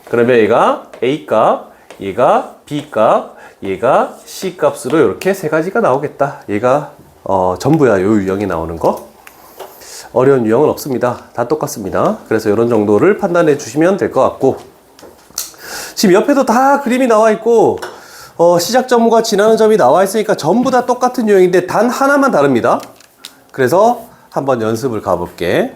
그러면 얘가 a값, 얘가 b값, 얘가 c값으로 이렇게 세 가지가 나오겠다. 얘가 전부야. 요 유형이 나오는 거. 어려운 유형은 없습니다. 다 똑같습니다. 그래서 이런 정도를 판단해 주시면 될 것 같고, 지금 옆에도 다 그림이 나와 있고 시작점과 지나는 점이 나와 있으니까 전부 다 똑같은 유형인데 단 하나만 다릅니다. 그래서 한번 연습을 가볼게.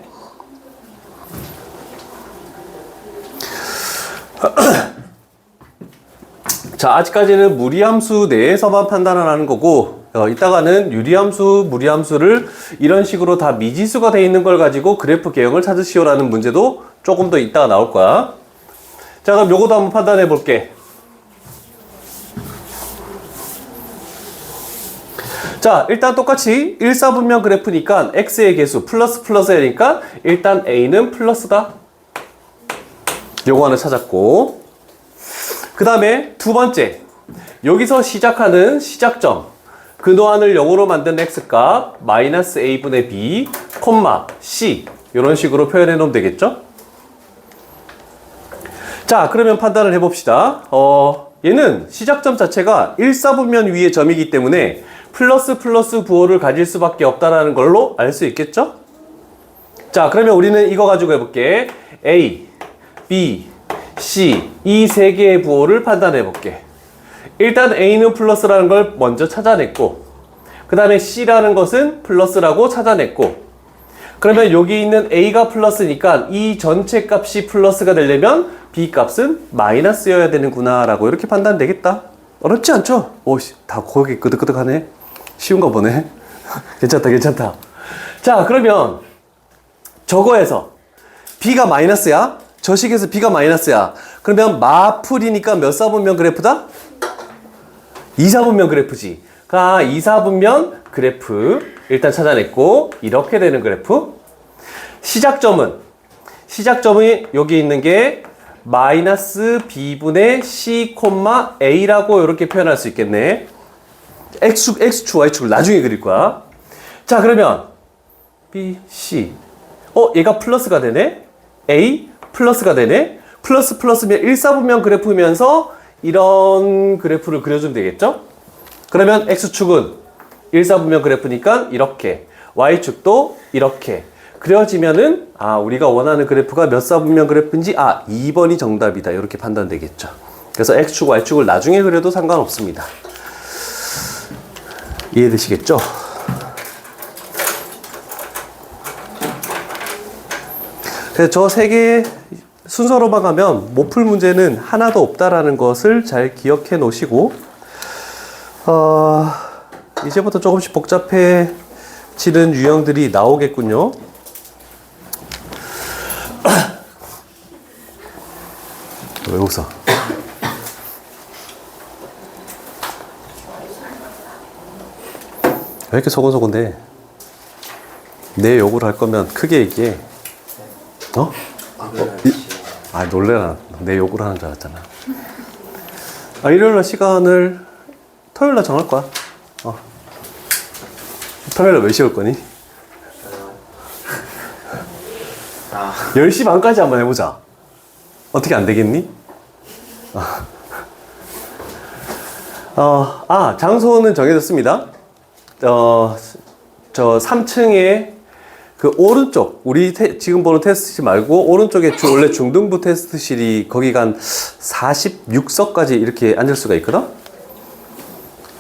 자, 아직까지는 무리함수 내에서만 판단을 하는 거고, 이따가는 유리함수, 무리함수를 이런 식으로 다 미지수가 돼 있는 걸 가지고 그래프 개형을 찾으시오라는 문제도 조금 더 이따가 나올 거야. 자, 그럼 요거도 한번 판단해 볼게. 자, 일단 똑같이 1사분면 그래프니까 x의 개수 플러스 플러스니까 일단 a는 플러스다. 요거 하나 찾았고, 그 다음에 두 번째, 여기서 시작하는 시작점, 그 노안을 0으로 만든 x값 마이너스 a분의 b, c 이런 식으로 표현해 놓으면 되겠죠? 자, 그러면 판단을 해봅시다. 얘는 시작점 자체가 1사분면 위의 점이기 때문에 플러스 플러스 부호를 가질 수밖에 없다는 걸로 알 수 있겠죠? 자, 그러면 우리는 이거 가지고 해볼게. A, B, C 이 세 개의 부호를 판단해 볼게. 일단 A는 플러스라는 걸 먼저 찾아냈고, 그 다음에 C라는 것은 플러스라고 찾아냈고, 그러면 여기 있는 A가 플러스니까 이 전체 값이 플러스가 되려면 B 값은 마이너스여야 되는구나 라고 이렇게 판단되겠다. 어렵지 않죠? 오, 다 거기 끄덕끄덕하네. 쉬운 거 보네. 괜찮다, 괜찮다. 자, 그러면 저거에서 B가 마이너스야? 저 식에서 B가 마이너스야. 그러면 마풀이니까 몇 사분면 그래프다? 2사분면 그래프지. 가 2, 4분면 그래프 일단 찾아냈고 이렇게 되는 그래프. 시작점이 여기 있는 게 마이너스 b분의 c, a라고 이렇게 표현할 수 있겠네. x축, y축을 나중에 그릴 거야. 자, 그러면 b, c. 얘가 플러스가 되네. a 플러스가 되네. 플러스면 1, 4분면 그래프면서 이런 그래프를 그려주면 되겠죠? 그러면 x축은 1, 4분면 그래프니까 이렇게, y축도 이렇게 그려지면은 우리가 원하는 그래프가 몇 4분면 그래프인지 2번이 정답이다 이렇게 판단되겠죠. 그래서 x축, y축을 나중에 그려도 상관없습니다. 이해되시겠죠? 그래서 저 세 개 순서로만 가면 못 풀 문제는 하나도 없다라는 것을 잘 기억해 놓으시고 이제부터 조금씩 복잡해지는 유형들이 나오겠군요. 왜 웃어? 왜 이렇게 소곤소곤대? 내 욕을 할 거면 크게 얘기해. 놀래라. 내 욕을 하는 줄 알았잖아. 일요일날 시간을 토요일날 정할 거야. 토요일날 몇 시 올 거니? 10시 반까지 한번 해보자. 어떻게 안 되겠니? 장소는 정해졌습니다. 저 3층에 그 오른쪽, 우리 지금 보는 테스트실 말고 오른쪽에 원래 중등부 테스트실이 거기가 한 46석까지 이렇게 앉을 수가 있거든?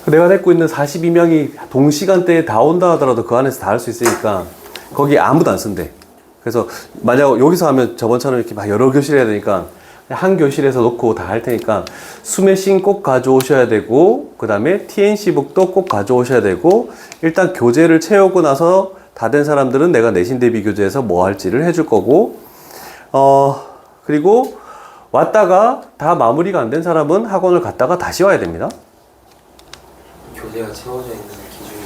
내가 데리고 있는 42명이 동시간대에 다 온다 하더라도 그 안에서 다 할 수 있으니까 거기 아무도 안 쓴대. 그래서 만약 여기서 하면 저번처럼 이렇게 막 여러 교실 해야 되니까 한 교실에서 놓고 다 할 테니까 수매싱 꼭 가져오셔야 되고 그 다음에 TNC북도 꼭 가져오셔야 되고 일단 교재를 채우고 나서 다 된 사람들은 내가 내신 대비 교재에서 뭐 할지를 해줄 거고 그리고 왔다가 다 마무리가 안 된 사람은 학원을 갔다가 다시 와야 됩니다. 교재가 채워져 있는 기준이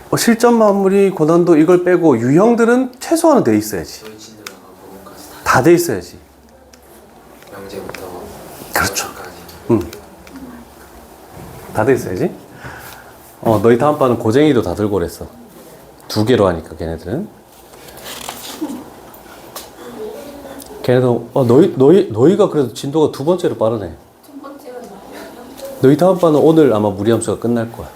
뭐죠? 실전 마무리 고난도 이걸 빼고 유형들은 최소한은 돼 있어야지. 저희 진도라가 부분까지 다 돼 있어야지. 명제부터 그렇죠. 까지. 다 돼 있어야지. 너희 다음반은 고쟁이도 다 들고 그랬어. 2개로 하니까 걔네들은. 걔네도 너희가 그래도 진도가 2번째로 빠르네. 너희 다음반은 오늘 아마 무리함수가 끝날 거야.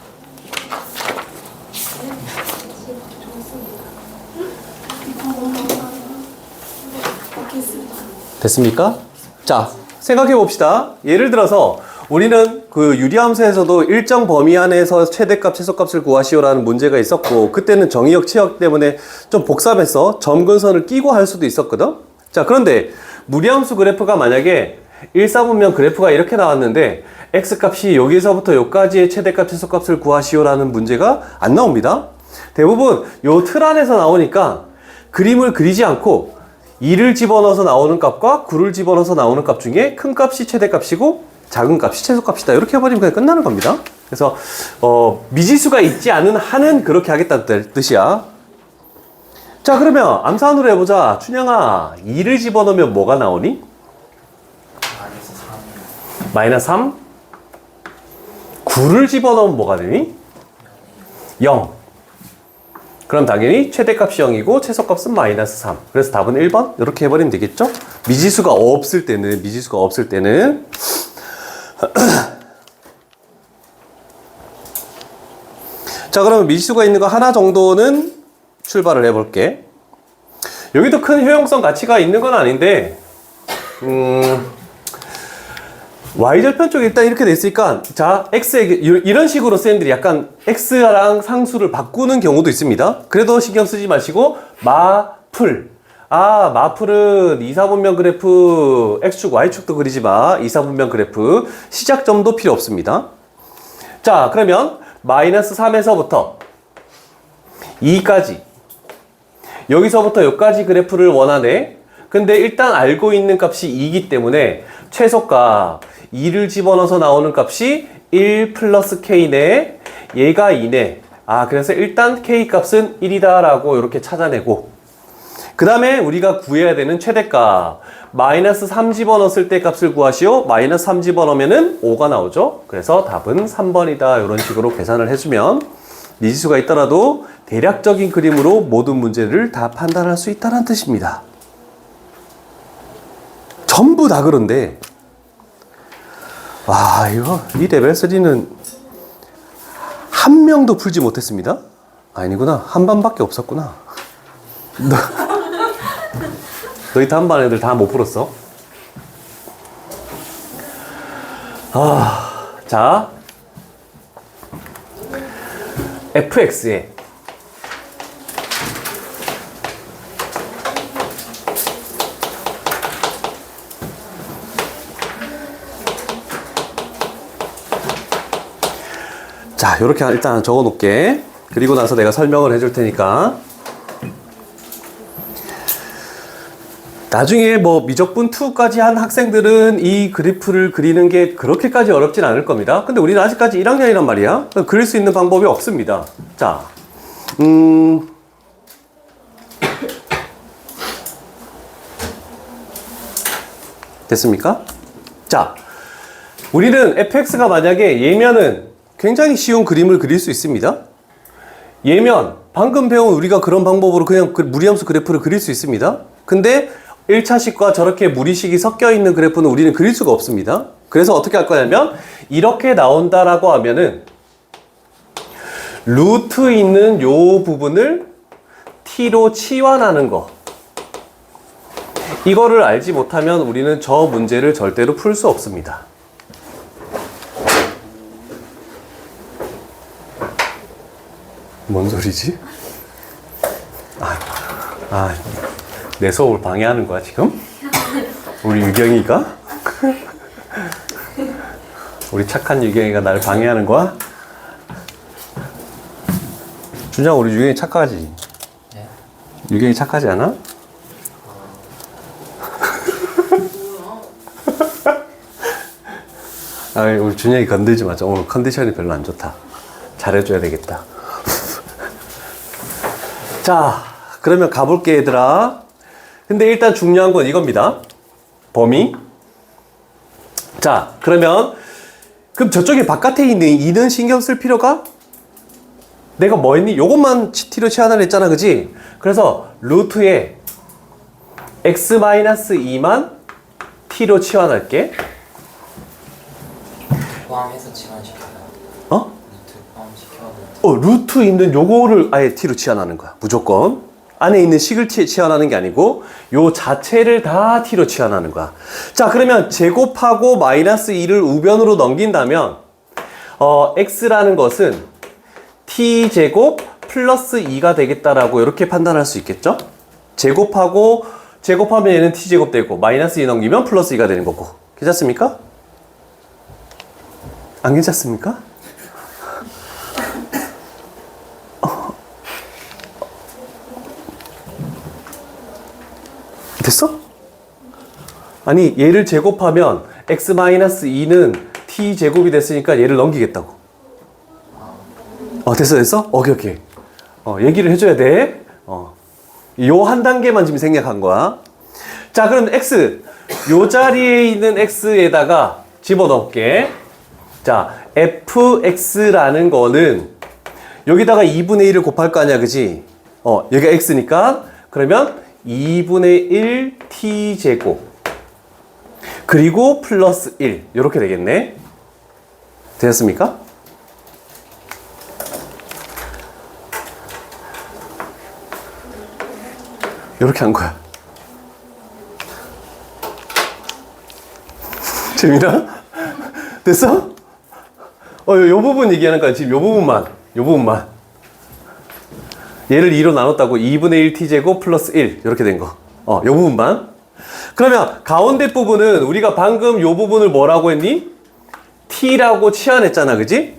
됐습니까? 자, 생각해 봅시다. 예를 들어서 우리는 그 유리함수에서도 일정 범위 안에서 최대값, 최소값을 구하시오라는 문제가 있었고 그때는 정의역, 치역 때문에 좀 복잡해서 점근선을 끼고 할 수도 있었거든. 자, 그런데 무리함수 그래프가 만약에 1, 4분면 그래프가 이렇게 나왔는데 x값이 여기서부터 여기까지의 최대값, 최소값을 구하시오라는 문제가 안 나옵니다. 대부분 요 틀 안에서 나오니까 그림을 그리지 않고 2를 집어넣어서 나오는 값과 9를 집어넣어서 나오는 값 중에 큰 값이 최대값이고 작은 값이 최소값이다. 이렇게 해버리면 그냥 끝나는 겁니다. 그래서 미지수가 있지 않은 한은 그렇게 하겠다는 뜻이야. 자, 그러면 암산으로 해보자. 춘향아, 2를 집어넣으면 뭐가 나오니? 마이너스 3. 9를 집어넣으면 뭐가 되니? 0. 그럼 당연히 최대값이 0이고 최소값은 마이너스 3. 그래서 답은 1번? 이렇게 해버리면 되겠죠? 미지수가 없을 때는 자, 그러면 미지수가 있는 거 하나 정도는 출발을 해볼게. 여기도 큰 효용성 가치가 있는 건 아닌데 y절편 쪽에 일단 이렇게 돼 있으니까 자, x에게 이런 식으로 쌤들이 약간 x랑 상수를 바꾸는 경우도 있습니다. 그래도 신경 쓰지 마시고 마풀. 마풀은 2, 4분면 그래프 x축, y축도 그리지 마. 2, 4분면 그래프 시작점도 필요 없습니다. 자, 그러면 마이너스 3에서부터 2까지 여기서부터 여기까지 그래프를 원하네. 근데 일단 알고 있는 값이 2이기 때문에 최소값 2를 집어넣어서 나오는 값이 1 플러스 K네. 얘가 2네. 아, 그래서 일단 K 값은 1이다 라고 이렇게 찾아내고, 그 다음에 우리가 구해야 되는 최대값 마이너스 3 집어넣었을 때 값을 구하시오. 마이너스 3 집어넣으면은 5가 나오죠. 그래서 답은 3번이다. 이런 식으로 계산을 해주면 미지수가 있더라도 대략적인 그림으로 모든 문제를 다 판단할 수 있다는 뜻입니다. 전부 다 그런데, 와, 이 레벨 3는 한 명도 풀지 못했습니다. 아니구나. 한 반밖에 없었구나. 너희 다음 반 애들 다 못 풀었어. 자, fx에 자, 요렇게 일단 적어 놓을게. 그리고 나서 내가 설명을 해줄 테니까. 나중에 뭐 미적분 2까지 한 학생들은 이 그래프를 그리는 게 그렇게까지 어렵진 않을 겁니다. 근데 우리는 아직까지 1학년이란 말이야. 그릴 수 있는 방법이 없습니다. 자, 됐습니까? 자, 우리는 fx가 만약에 얘면은 굉장히 쉬운 그림을 그릴 수 있습니다. 얘면 방금 배운 우리가 그런 방법으로 그냥 무리함수 그래프를 그릴 수 있습니다. 근데 1차식과 저렇게 무리식이 섞여 있는 그래프는 우리는 그릴 수가 없습니다. 그래서 어떻게 할 거냐면 이렇게 나온다라고 하면은 루트 있는 요 부분을 t로 치환하는 거, 이거를 알지 못하면 우리는 저 문제를 절대로 풀 수 없습니다. 뭔 소리지? 내 수업을 방해하는 거야 지금? 우리 유경이가? 우리 착한 유경이가 나를 방해하는 거야? 준장, 우리 유경이 착하지? 네? 유경이 착하지 않아? 우리 준영이 건들지 마자. 오늘 컨디션이 별로 안 좋다. 잘해줘야 되겠다. 자, 그러면 가볼게 얘들아. 근데 일단 중요한 건 이겁니다. 범위. 자, 그럼 저쪽에 바깥에 있는 2는 신경 쓸 필요가, 내가 뭐 했니? 요것만 t로 치환을 했잖아, 그지? 그래서 루트에 x-2만 t로 치환할게. 포함해서 치환시켜요. 어? 루트 포함시켜야 돼. 루트 있는 요거를 아예 t로 치환하는 거야. 무조건. 안에 있는 식을 치환하는 게 아니고 요 자체를 다 t로 치환하는 거야. 자, 그러면 제곱하고 마이너스 2를 우변으로 넘긴다면 x라는 것은 t제곱 플러스 2가 되겠다라고 이렇게 판단할 수 있겠죠? 제곱하면 얘는 t제곱 되고 마이너스 2 넘기면 플러스 2가 되는 거고. 괜찮습니까? 안 괜찮습니까? 됐어? 아니, 얘를 제곱하면 x-2는 t제곱이 됐으니까 얘를 넘기겠다고. 됐어? 오케이. 얘기를 해줘야 돼. 요 한 단계만 지금 생략한 거야. 자, 그럼 x, 요 자리에 있는 x에다가 집어넣을게. 자, fx라는 거는 여기다가 2분의 1을 곱할 거 아니야, 그지? 여기가 x니까 그러면 2분의 1 t제곱 그리고 플러스 1 이렇게 되겠네. 되었습니까? 이렇게 한 거야. 재미나? 됐어? 요 부분 얘기하는 거야. 지금 요 부분만. 얘를 2로 나눴다고 2분의 1 t제곱 플러스 1 이렇게 된 거. 요 부분만. 그러면 가운데 부분은 우리가 방금 요 부분을 뭐라고 했니? t라고 치환했잖아, 그지?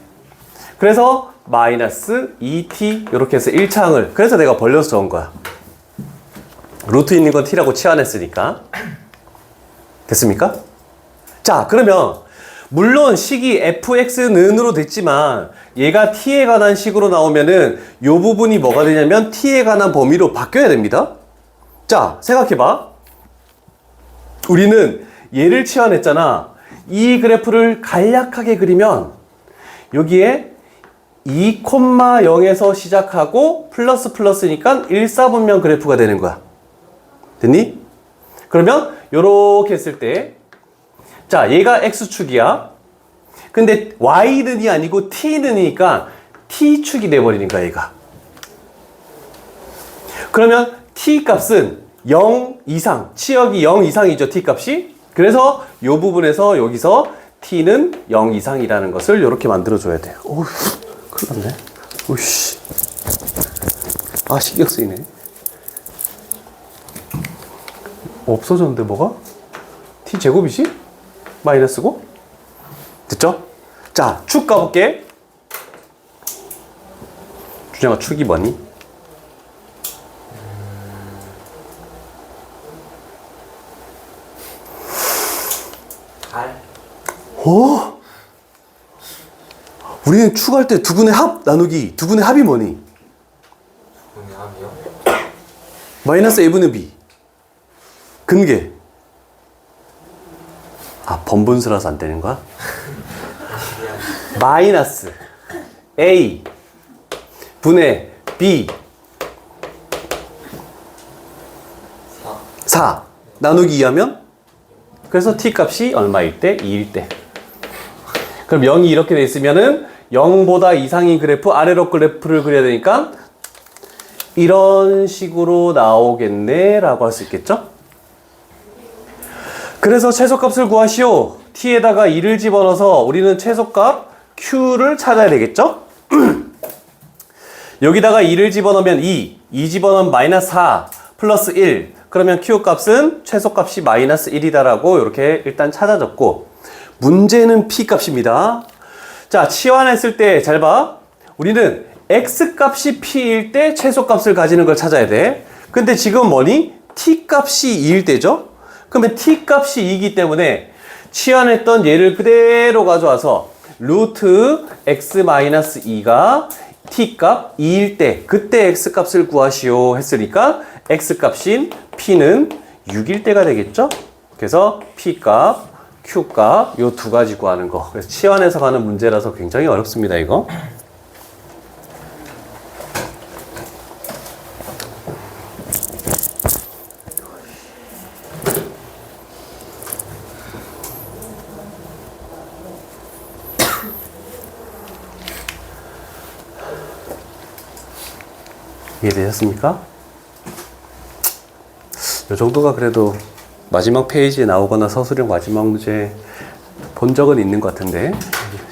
그래서 마이너스 2t 이렇게 해서 1창을, 그래서 내가 벌려서 적은 거야. 루트 있는 건 t라고 치환했으니까. 됐습니까? 자, 그러면 물론 식이 fx는으로 됐지만 얘가 t에 관한 식으로 나오면은 요 부분이 뭐가 되냐면 t에 관한 범위로 바뀌어야 됩니다. 자, 생각해봐. 우리는 얘를 치환했잖아. 이 그래프를 간략하게 그리면 여기에 2,0에서 시작하고 플러스니까 1,4분면 그래프가 되는 거야. 됐니? 그러면 요렇게 했을 때 자, 얘가 x축이야. 근데 y는이 아니고 t는이니까 t축이 돼버리는 거야, 얘가. 그러면 t 값은 0 이상, 치역이 0 이상이죠, t 값이. 그래서 요 부분에서 여기서 t는 0 이상이라는 것을 이렇게 만들어줘야 돼요. 어휴, 큰일 났네. 오씨. 아, 신경 쓰이네. 없어졌는데, 뭐가? t 제곱이지? 마이너스고? 됐죠? 자, 축 가볼게. 준영아, 축이 뭐니? 어? 우리는 축할 때 두근의 합 나누기, 두근의 합이 뭐니? 두근의 합이요? 마이너스 a분의 b. 근계. 아, 번분수라서 안 되는 거야? 마이너스 a 분의 b 4 나누기 2하면 그래서 t 값이 얼마일 때? 2일 때. 그럼 0이 이렇게 돼 있으면은 0보다 이상인 그래프, 아래로 그래프를 그려야 되니까 이런 식으로 나오겠네 라고 할 수 있겠죠? 그래서 최소값을 구하시오. t에다가 2를 집어넣어서 우리는 최소값 q를 찾아야 되겠죠? 여기다가 2를 집어넣으면 2 집어넣으면 마이너스 4 플러스 1. 그러면 q 값은 최소값이 마이너스 1이다라고 이렇게 일단 찾아줬고, 문제는 p 값입니다. 자, 치환했을 때 잘 봐. 우리는 x 값이 p일 때 최소값을 가지는 걸 찾아야 돼. 근데 지금 뭐니? t 값이 2일 때죠? 그러면 t 값이 2이기 때문에 치환했던 얘를 그대로 가져와서 루트 x-2가 t 값 2일 때 그때 x 값을 구하시오 했으니까 x 값인 p는 6일 때가 되겠죠? 그래서 p 값, q 값 요 두 가지 구하는 거. 그래서 치환해서 가는 문제라서 굉장히 어렵습니다, 이거. 이해되셨습니까? 이 정도가 그래도 마지막 페이지에 나오거나 서술형 마지막 문제 본 적은 있는 것 같은데,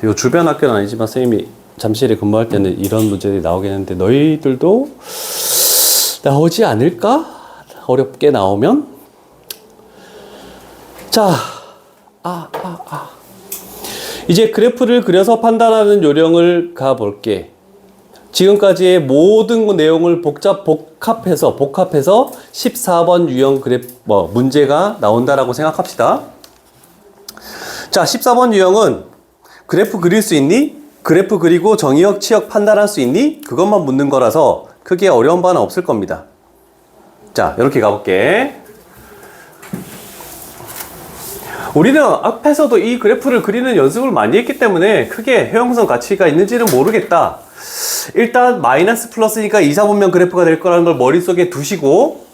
요 주변 학교는 아니지만 선생님이 잠실에 근무할 때는 이런 문제들이 나오겠는데 너희들도 나오지 않을까? 어렵게 나오면? 자, 이제 그래프를 그려서 판단하는 요령을 가볼게. 지금까지의 모든 내용을 복합해서 14번 유형 문제가 나온다라고 생각합시다. 자, 14번 유형은 그래프 그릴 수 있니? 그래프 그리고 정의역, 치역 판단할 수 있니? 그것만 묻는 거라서 크게 어려운 바는 없을 겁니다. 자, 이렇게 가볼게. 우리는 앞에서도 이 그래프를 그리는 연습을 많이 했기 때문에 크게 해용성 가치가 있는지는 모르겠다. 일단 마이너스 플러스니까 2, 4분면 그래프가 될 거라는 걸 머릿속에 두시고,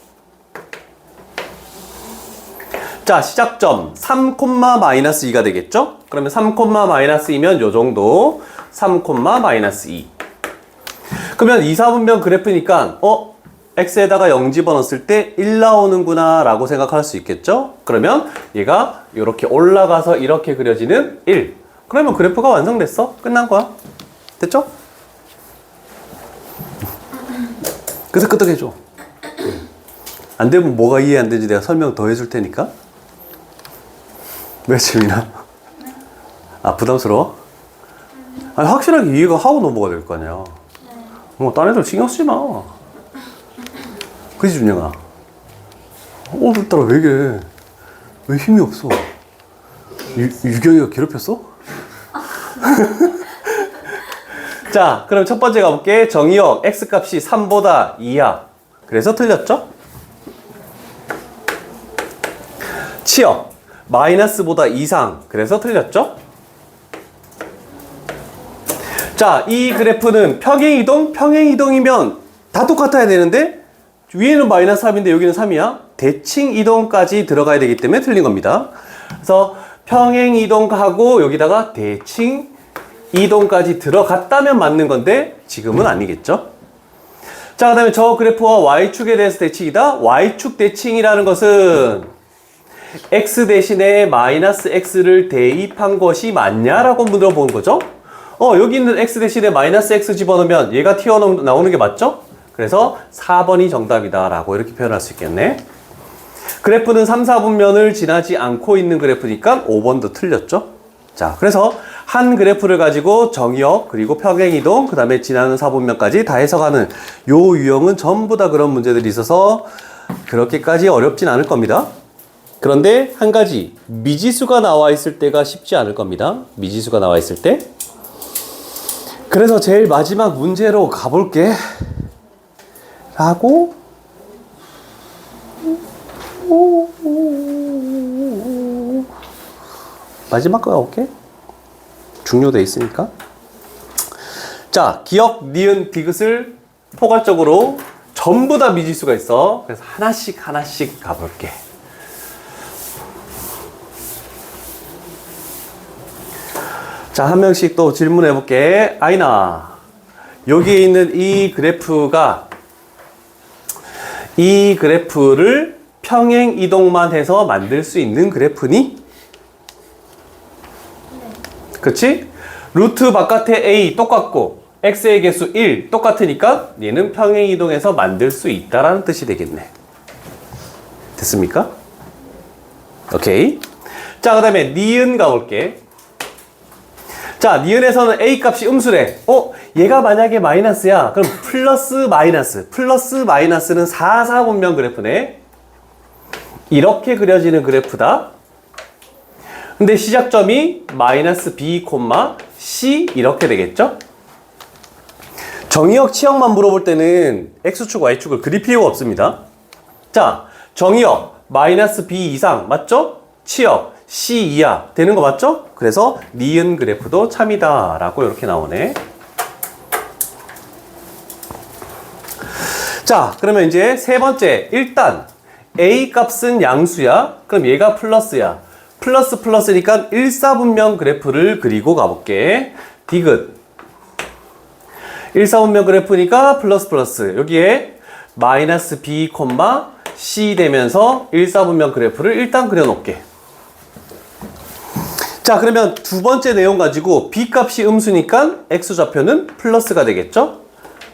자, 시작점 3,-2가 되겠죠? 그러면 3,-2이면 요 정도 3,-2. 그러면 2, 4분면 그래프니까 x에다가 0 집어넣었을 때 1 나오는구나 라고 생각할 수 있겠죠? 그러면 얘가 이렇게 올라가서 이렇게 그려지는 1. 그러면 그래프가 완성됐어. 끝난 거야. 됐죠? 끄덕끄덕해줘. 안 되면 뭐가 이해 안 되는지 내가 설명 더 해줄 테니까. 왜 재민아? 아, 부담스러워? 아니, 확실하게 이해가 하고 넘어가 될 거 아니야. 딴 애들 신경 쓰지 마. 그치, 준영아? 오늘따라 왜 이래? 왜 힘이 없어? 유경이가 괴롭혔어? 자, 그럼 첫 번째 가볼게. 정의역 x값이 3보다 이하. 그래서 틀렸죠? 치역 마이너스보다 이상. 그래서 틀렸죠? 자, 이 그래프는 평행이동? 평행이동이면 다 똑같아야 되는데 위에는 마이너스 3인데 여기는 3이야. 대칭이동까지 들어가야 되기 때문에 틀린 겁니다. 그래서 평행이동하고 여기다가 대칭이동까지 들어갔다면 맞는 건데 지금은 아니겠죠. 자, 그 다음에 저 그래프와 y축에 대해서 대칭이다. y축 대칭이라는 것은 x 대신에 마이너스 x를 대입한 것이 맞냐라고 물어보는 거죠. 여기 있는 x 대신에 마이너스 x 집어넣으면 얘가 튀어나오는 게 맞죠? 그래서 4번이 정답이다 라고 이렇게 표현할 수 있겠네. 그래프는 3, 4분면을 지나지 않고 있는 그래프니까 5번도 틀렸죠. 자, 그래서 한 그래프를 가지고 정의역 그리고 평행이동 그 다음에 지나는 4분면까지 다 해석하는 요 유형은 전부 다 그런 문제들이 있어서 그렇게까지 어렵진 않을 겁니다. 그런데 한 가지 미지수가 나와 있을 때가 쉽지 않을 겁니다. 미지수가 나와 있을 때. 그래서 제일 마지막 문제로 가볼게 라고 마지막 거 가볼게. 중요돼 있으니까. 자, 기역, 니은, 디귿을 포괄적으로 전부 다 미지수가 있어. 그래서 하나씩 가볼게. 자, 한 명씩 또 질문해 볼게. 아이나, 여기 있는 이 그래프를 평행 이동만 해서 만들 수 있는 그래프니? 그치? 루트 바깥에 a 똑같고 x의 개수 1 똑같으니까 얘는 평행 이동해서 만들 수 있다라는 뜻이 되겠네. 됐습니까? 오케이. 자, 그 다음에 니은 가볼게. 자, 니은에서는 a 값이 음수래. 얘가 만약에 마이너스야. 그럼 플러스 마이너스는 4, 4분면 그래프네. 이렇게 그려지는 그래프다. 근데 시작점이 마이너스 b, c 이렇게 되겠죠? 정의역, 치역만 물어볼 때는 x축, y축을 그릴 필요가 없습니다. 자, 정의역 마이너스 b 이상 맞죠? 치역 c 이하 되는 거 맞죠? 그래서 니은 그래프도 참이다 라고 이렇게 나오네. 자, 그러면 이제 세 번째, 일단 a 값은 양수야. 그럼 얘가 플러스야. 플러스니까 1, 4분면 그래프를 그리고 가볼게. 디귿 1, 4분면 그래프니까 플러스 여기에 마이너스 b, c 되면서 1, 4분면 그래프를 일단 그려놓을게. 자, 그러면 두 번째 내용 가지고 b 값이 음수니까 x좌표는 플러스가 되겠죠?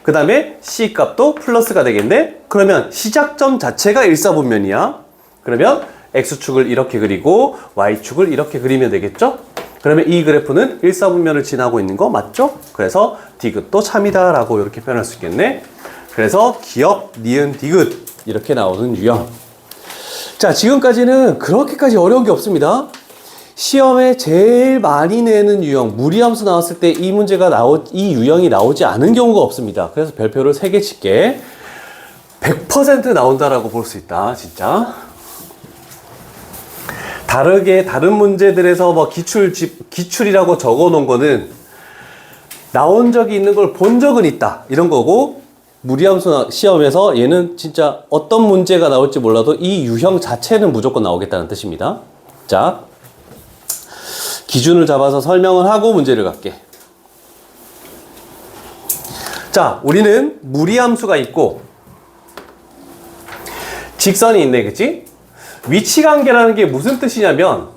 그 다음에 c 값도 플러스가 되겠네? 그러면 시작점 자체가 1, 4분면이야. 그러면 x축을 이렇게 그리고 y축을 이렇게 그리면 되겠죠? 그러면 이 그래프는 1, 4분면을 지나고 있는 거 맞죠? 그래서 디귿도 참이다 라고 이렇게 표현할 수 있겠네. 그래서 기역, 니은, 디귿 이렇게 나오는 유형. 자, 지금까지는 그렇게까지 어려운 게 없습니다. 시험에 제일 많이 내는 유형, 무리함수 나왔을 때 이 유형이 나오지 않은 경우가 없습니다. 그래서 별표를 3개 칠게. 100% 나온다라고 볼 수 있다, 진짜. 다른 문제들에서 뭐 기출이라고 적어 놓은 거는 나온 적이 있는 걸 본 적은 있다. 이런 거고, 무리함수 시험에서 얘는 진짜 어떤 문제가 나올지 몰라도 이 유형 자체는 무조건 나오겠다는 뜻입니다. 자, 기준을 잡아서 설명을 하고 문제를 갈게. 자, 우리는 무리함수가 있고 직선이 있네, 그치? 위치관계라는 게 무슨 뜻이냐면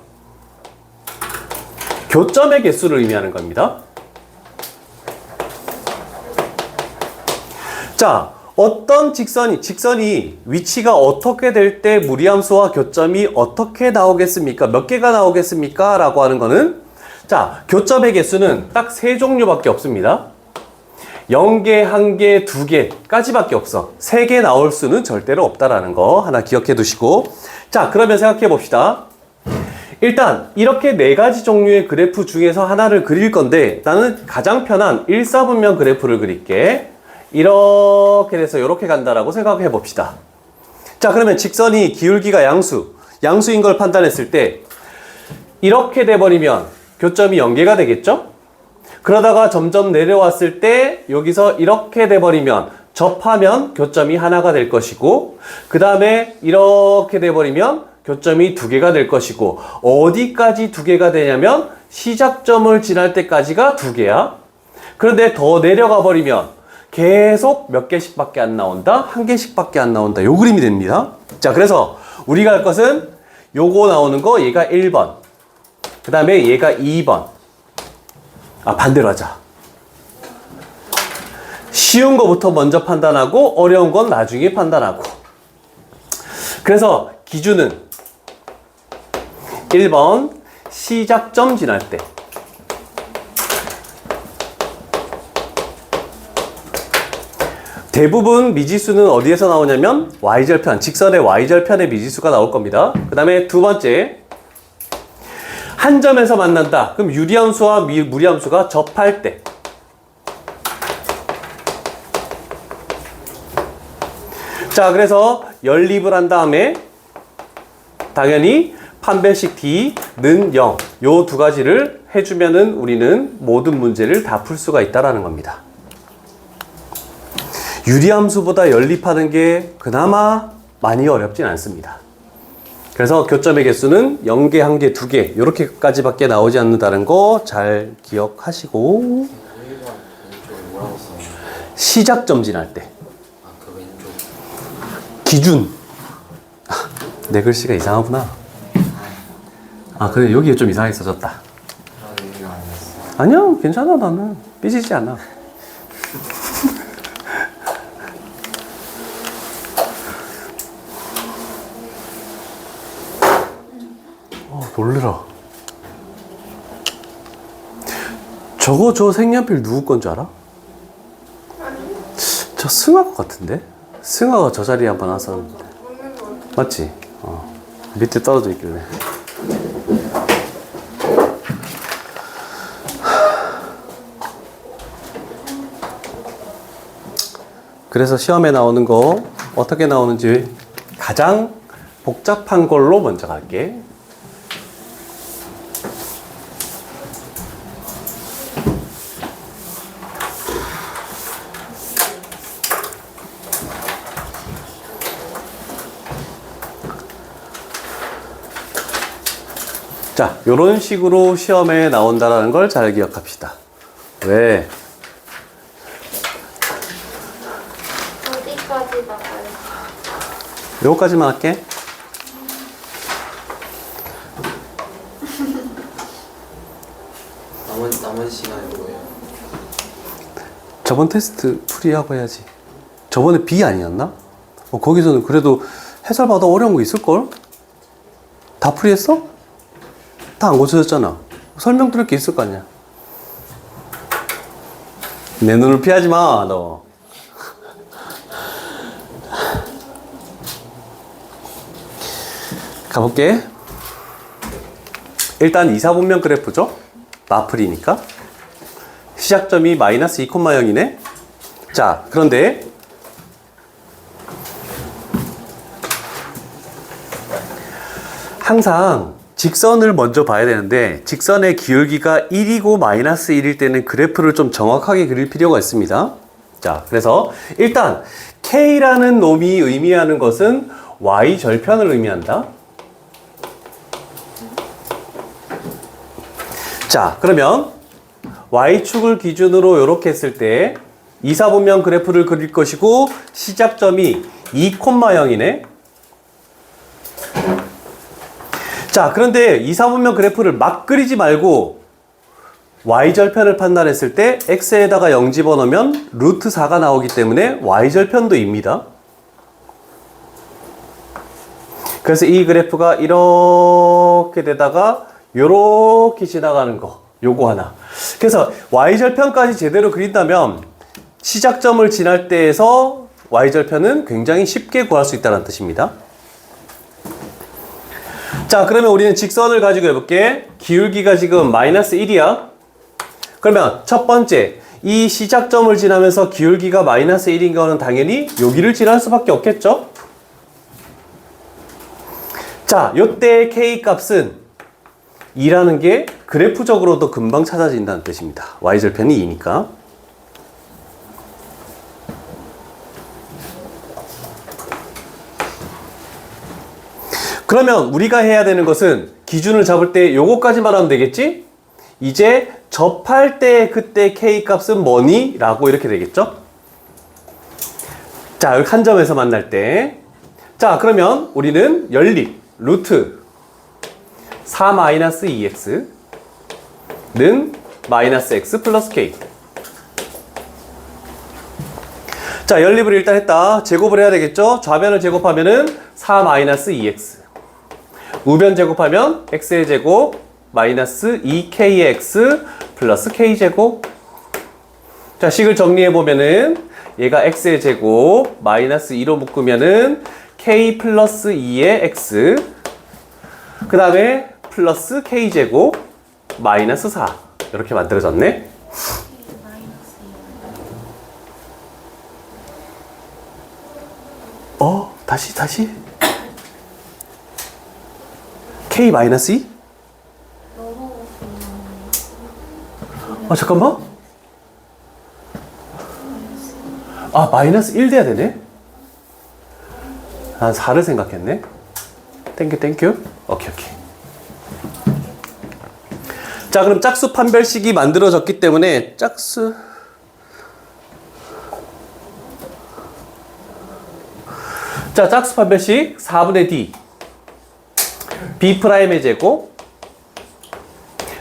교점의 개수를 의미하는 겁니다. 자, 어떤 직선이 위치가 어떻게 될 때 무리함수와 교점이 어떻게 나오겠습니까? 몇 개가 나오겠습니까? 라고 하는 거는, 자, 교점의 개수는 딱 3종류밖에 없습니다. 0개, 1개, 2개까지밖에 없어. 3개 나올 수는 절대로 없다라는 거 하나 기억해 두시고. 자, 그러면 생각해 봅시다. 일단 이렇게 네 가지 종류의 그래프 중에서 하나를 그릴 건데 나는 가장 편한 1사분면 그래프를 그릴게. 이렇게 돼서 이렇게 간다라고 생각해 봅시다. 자, 그러면 직선이 기울기가 양수인 걸 판단했을 때 이렇게 돼버리면 교점이 연계가 되겠죠? 그러다가 점점 내려왔을 때 여기서 이렇게 돼버리면 접하면 교점이 하나가 될 것이고, 그 다음에 이렇게 돼버리면 교점이 두 개가 될 것이고, 어디까지 두 개가 되냐면 시작점을 지날 때까지가 두 개야. 그런데 더 내려가 버리면 계속 몇 개씩밖에 안 나온다, 한 개씩밖에 안 나온다. 요 그림이 됩니다. 자, 그래서 우리가 할 것은 요거 나오는 거, 얘가 1번, 그 다음에 얘가 2번. 반대로 하자. 쉬운 거부터 먼저 판단하고 어려운 건 나중에 판단하고. 그래서 기준은 1번 시작점 지날 때, 대부분 미지수는 어디에서 나오냐면 y절편, 직선의 y절편의 미지수가 나올 겁니다. 그 다음에 두 번째, 한 점에서 만난다. 그럼 유리함수와 무리함수가 접할 때. 자, 그래서 연립을 한 다음에 당연히 판별식 D는 0. 요 두 가지를 해주면은 우리는 모든 문제를 다 풀 수가 있다라는 겁니다. 유리함수보다 연립하는 게 그나마 많이 어렵진 않습니다. 그래서 교점의 개수는 0개, 1개, 2개 이렇게까지밖에 나오지 않는다는 거 잘 기억하시고, 1번 왼쪽에 뭐라고 써요? 시작점 지날 때 그 왼쪽. 기준. 내 글씨가 이상하구나. 그래, 여기에 좀 이상하게 써졌다. 그런 의미가 아니었어. 아니야, 괜찮아. 나는 삐지지 않아. 놀래라. 저 색연필 누구 건 줄 알아? 저 승아 것 같은데? 승아가 저 자리에 한번 왔었는데. 맞지? 밑에 떨어져 있길래. 그래서 시험에 나오는 거 어떻게 나오는지 가장 복잡한 걸로 먼저 갈게. 자, 요런 식으로 시험에 나온다는 걸 잘 기억합시다. 왜? 어디까지 나가요? 요거까지만 할게. 남은 시간이 뭐예요? 저번 테스트 풀이하고 해야지. 저번에 B 아니었나? 거기서는 그래도 해설받아 어려운 거 있을걸? 다 풀이했어? 다 안 고쳐졌잖아. 설명 들을 게 있을 거 아니야. 내 눈을 피하지 마, 너. 가볼게. 일단 2사분면 그래프죠? 마플이니까. 시작점이 마이너스 2,0이네. 자, 그런데 항상 직선을 먼저 봐야 되는데, 직선의 기울기가 1이고 마이너스 1일 때는 그래프를 좀 정확하게 그릴 필요가 있습니다. 자, 그래서 일단 K라는 놈이 의미하는 것은 Y절편을 의미한다. 자, 그러면 Y축을 기준으로 이렇게 했을 때 2사분면 그래프를 그릴 것이고, 시작점이 2,0이네. 자, 그런데 2사분면 그래프를 막 그리지 말고 Y절편을 판단했을 때 X에다가 0 집어넣으면 루트 4가 나오기 때문에 Y절편도입니다. 그래서 이 그래프가 이렇게 되다가 요렇게 지나가는 거, 요거 하나. 그래서 Y절편까지 제대로 그린다면 시작점을 지날 때에서 Y절편은 굉장히 쉽게 구할 수 있다는 뜻입니다. 자, 그러면 우리는 직선을 가지고 해볼게. 기울기가 지금 마이너스 1이야. 그러면 첫 번째, 이 시작점을 지나면서 기울기가 마이너스 1인 거는 당연히 여기를 지날 수밖에 없겠죠? 자, 요때 K 값은 2라는 게 그래프적으로도 금방 찾아진다는 뜻입니다. Y절편이 2니까. 그러면 우리가 해야 되는 것은 기준을 잡을 때 요거까지만 하면 되겠지? 이제 접할 때 그때 K 값은 뭐니? 라고 이렇게 되겠죠? 자, 여기 한 점에서 만날 때. 자, 그러면 우리는 연립, 루트 4-2x는 마이너스 x 플러스 k. 자, 연립을 일단 했다. 제곱을 해야 되겠죠? 좌변을 제곱하면은 4-2x. 우변 제곱하면 x의 제곱 마이너스 2kx 플러스 k제곱. 자, 식을 정리해 보면은 얘가 x의 제곱 마이너스 2로 묶으면은 k 플러스 2의 x, 그 다음에 플러스 k제곱 마이너스 4 이렇게 만들어졌네. 다시 k 마이너스 2? 잠깐만. 마이너스 1 돼야 되네. 난 4를 생각했네. 땡큐. 오케이. 자, 그럼 짝수 판별식이 만들어졌기 때문에 짝수 판별식 4분의 d b'의 제곱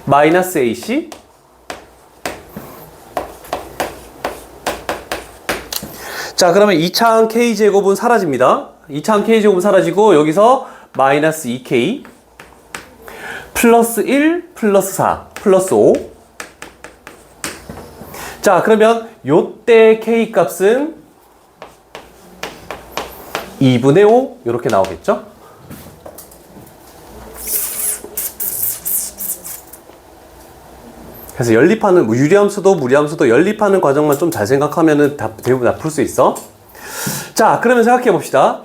마이너스 ac 자, 그러면 2차항 k제곱은 사라집니다. 2차항 k제곱은 사라지고 여기서 마이너스 2k 플러스 1 플러스 4 플러스 5. 자, 그러면 요때 k 값은 2분의 5 이렇게 나오겠죠? 그래서 연립하는 유리함수도 무리함수도 연립하는 과정만 좀 잘 생각하면은 대부분 다 풀 수 있어. 자, 그러면 생각해 봅시다.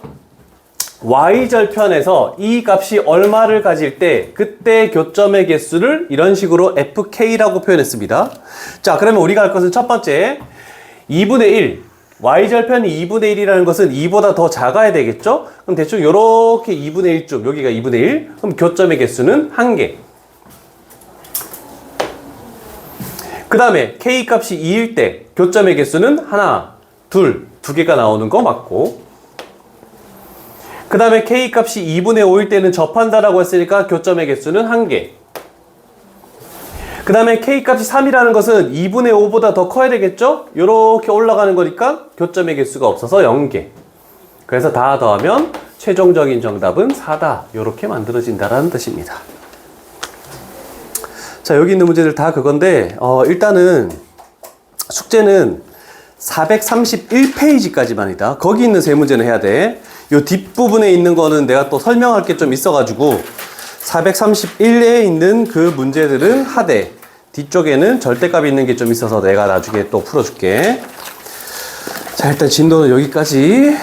y절편에서 이 값이 얼마를 가질 때 그때 교점의 개수를 이런 식으로 fk라고 표현했습니다. 자, 그러면 우리가 할 것은 첫 번째 2분의 1 y절편이 2분의 1이라는 것은 2보다 더 작아야 되겠죠? 그럼 대충 요렇게 2분의 1쯤 여기가 2분의 1 그럼 교점의 개수는 1개. 그 다음에 k 값이 2일 때 교점의 개수는 하나, 둘, 두 개가 나오는 거 맞고, 그 다음에 k 값이 2분의 5일 때는 접한다라고 했으니까 교점의 개수는 1개. 그 다음에 k 값이 3이라는 것은 2분의 5보다 더 커야 되겠죠? 요렇게 올라가는 거니까 교점의 개수가 없어서 0개. 그래서 다 더하면 최종적인 정답은 4다. 요렇게 만들어진다라는 뜻입니다. 자, 여기 있는 문제들 다 그건데 일단은 숙제는 431페이지까지만이다. 거기 있는 세 문제는 해야 돼. 요 뒷부분에 있는 거는 내가 또 설명할 게 좀 있어가지고 431에 있는 그 문제들은 하되 뒤쪽에는 절대값이 있는 게 좀 있어서 내가 나중에 또 풀어줄게. 자, 일단 진도는 여기까지.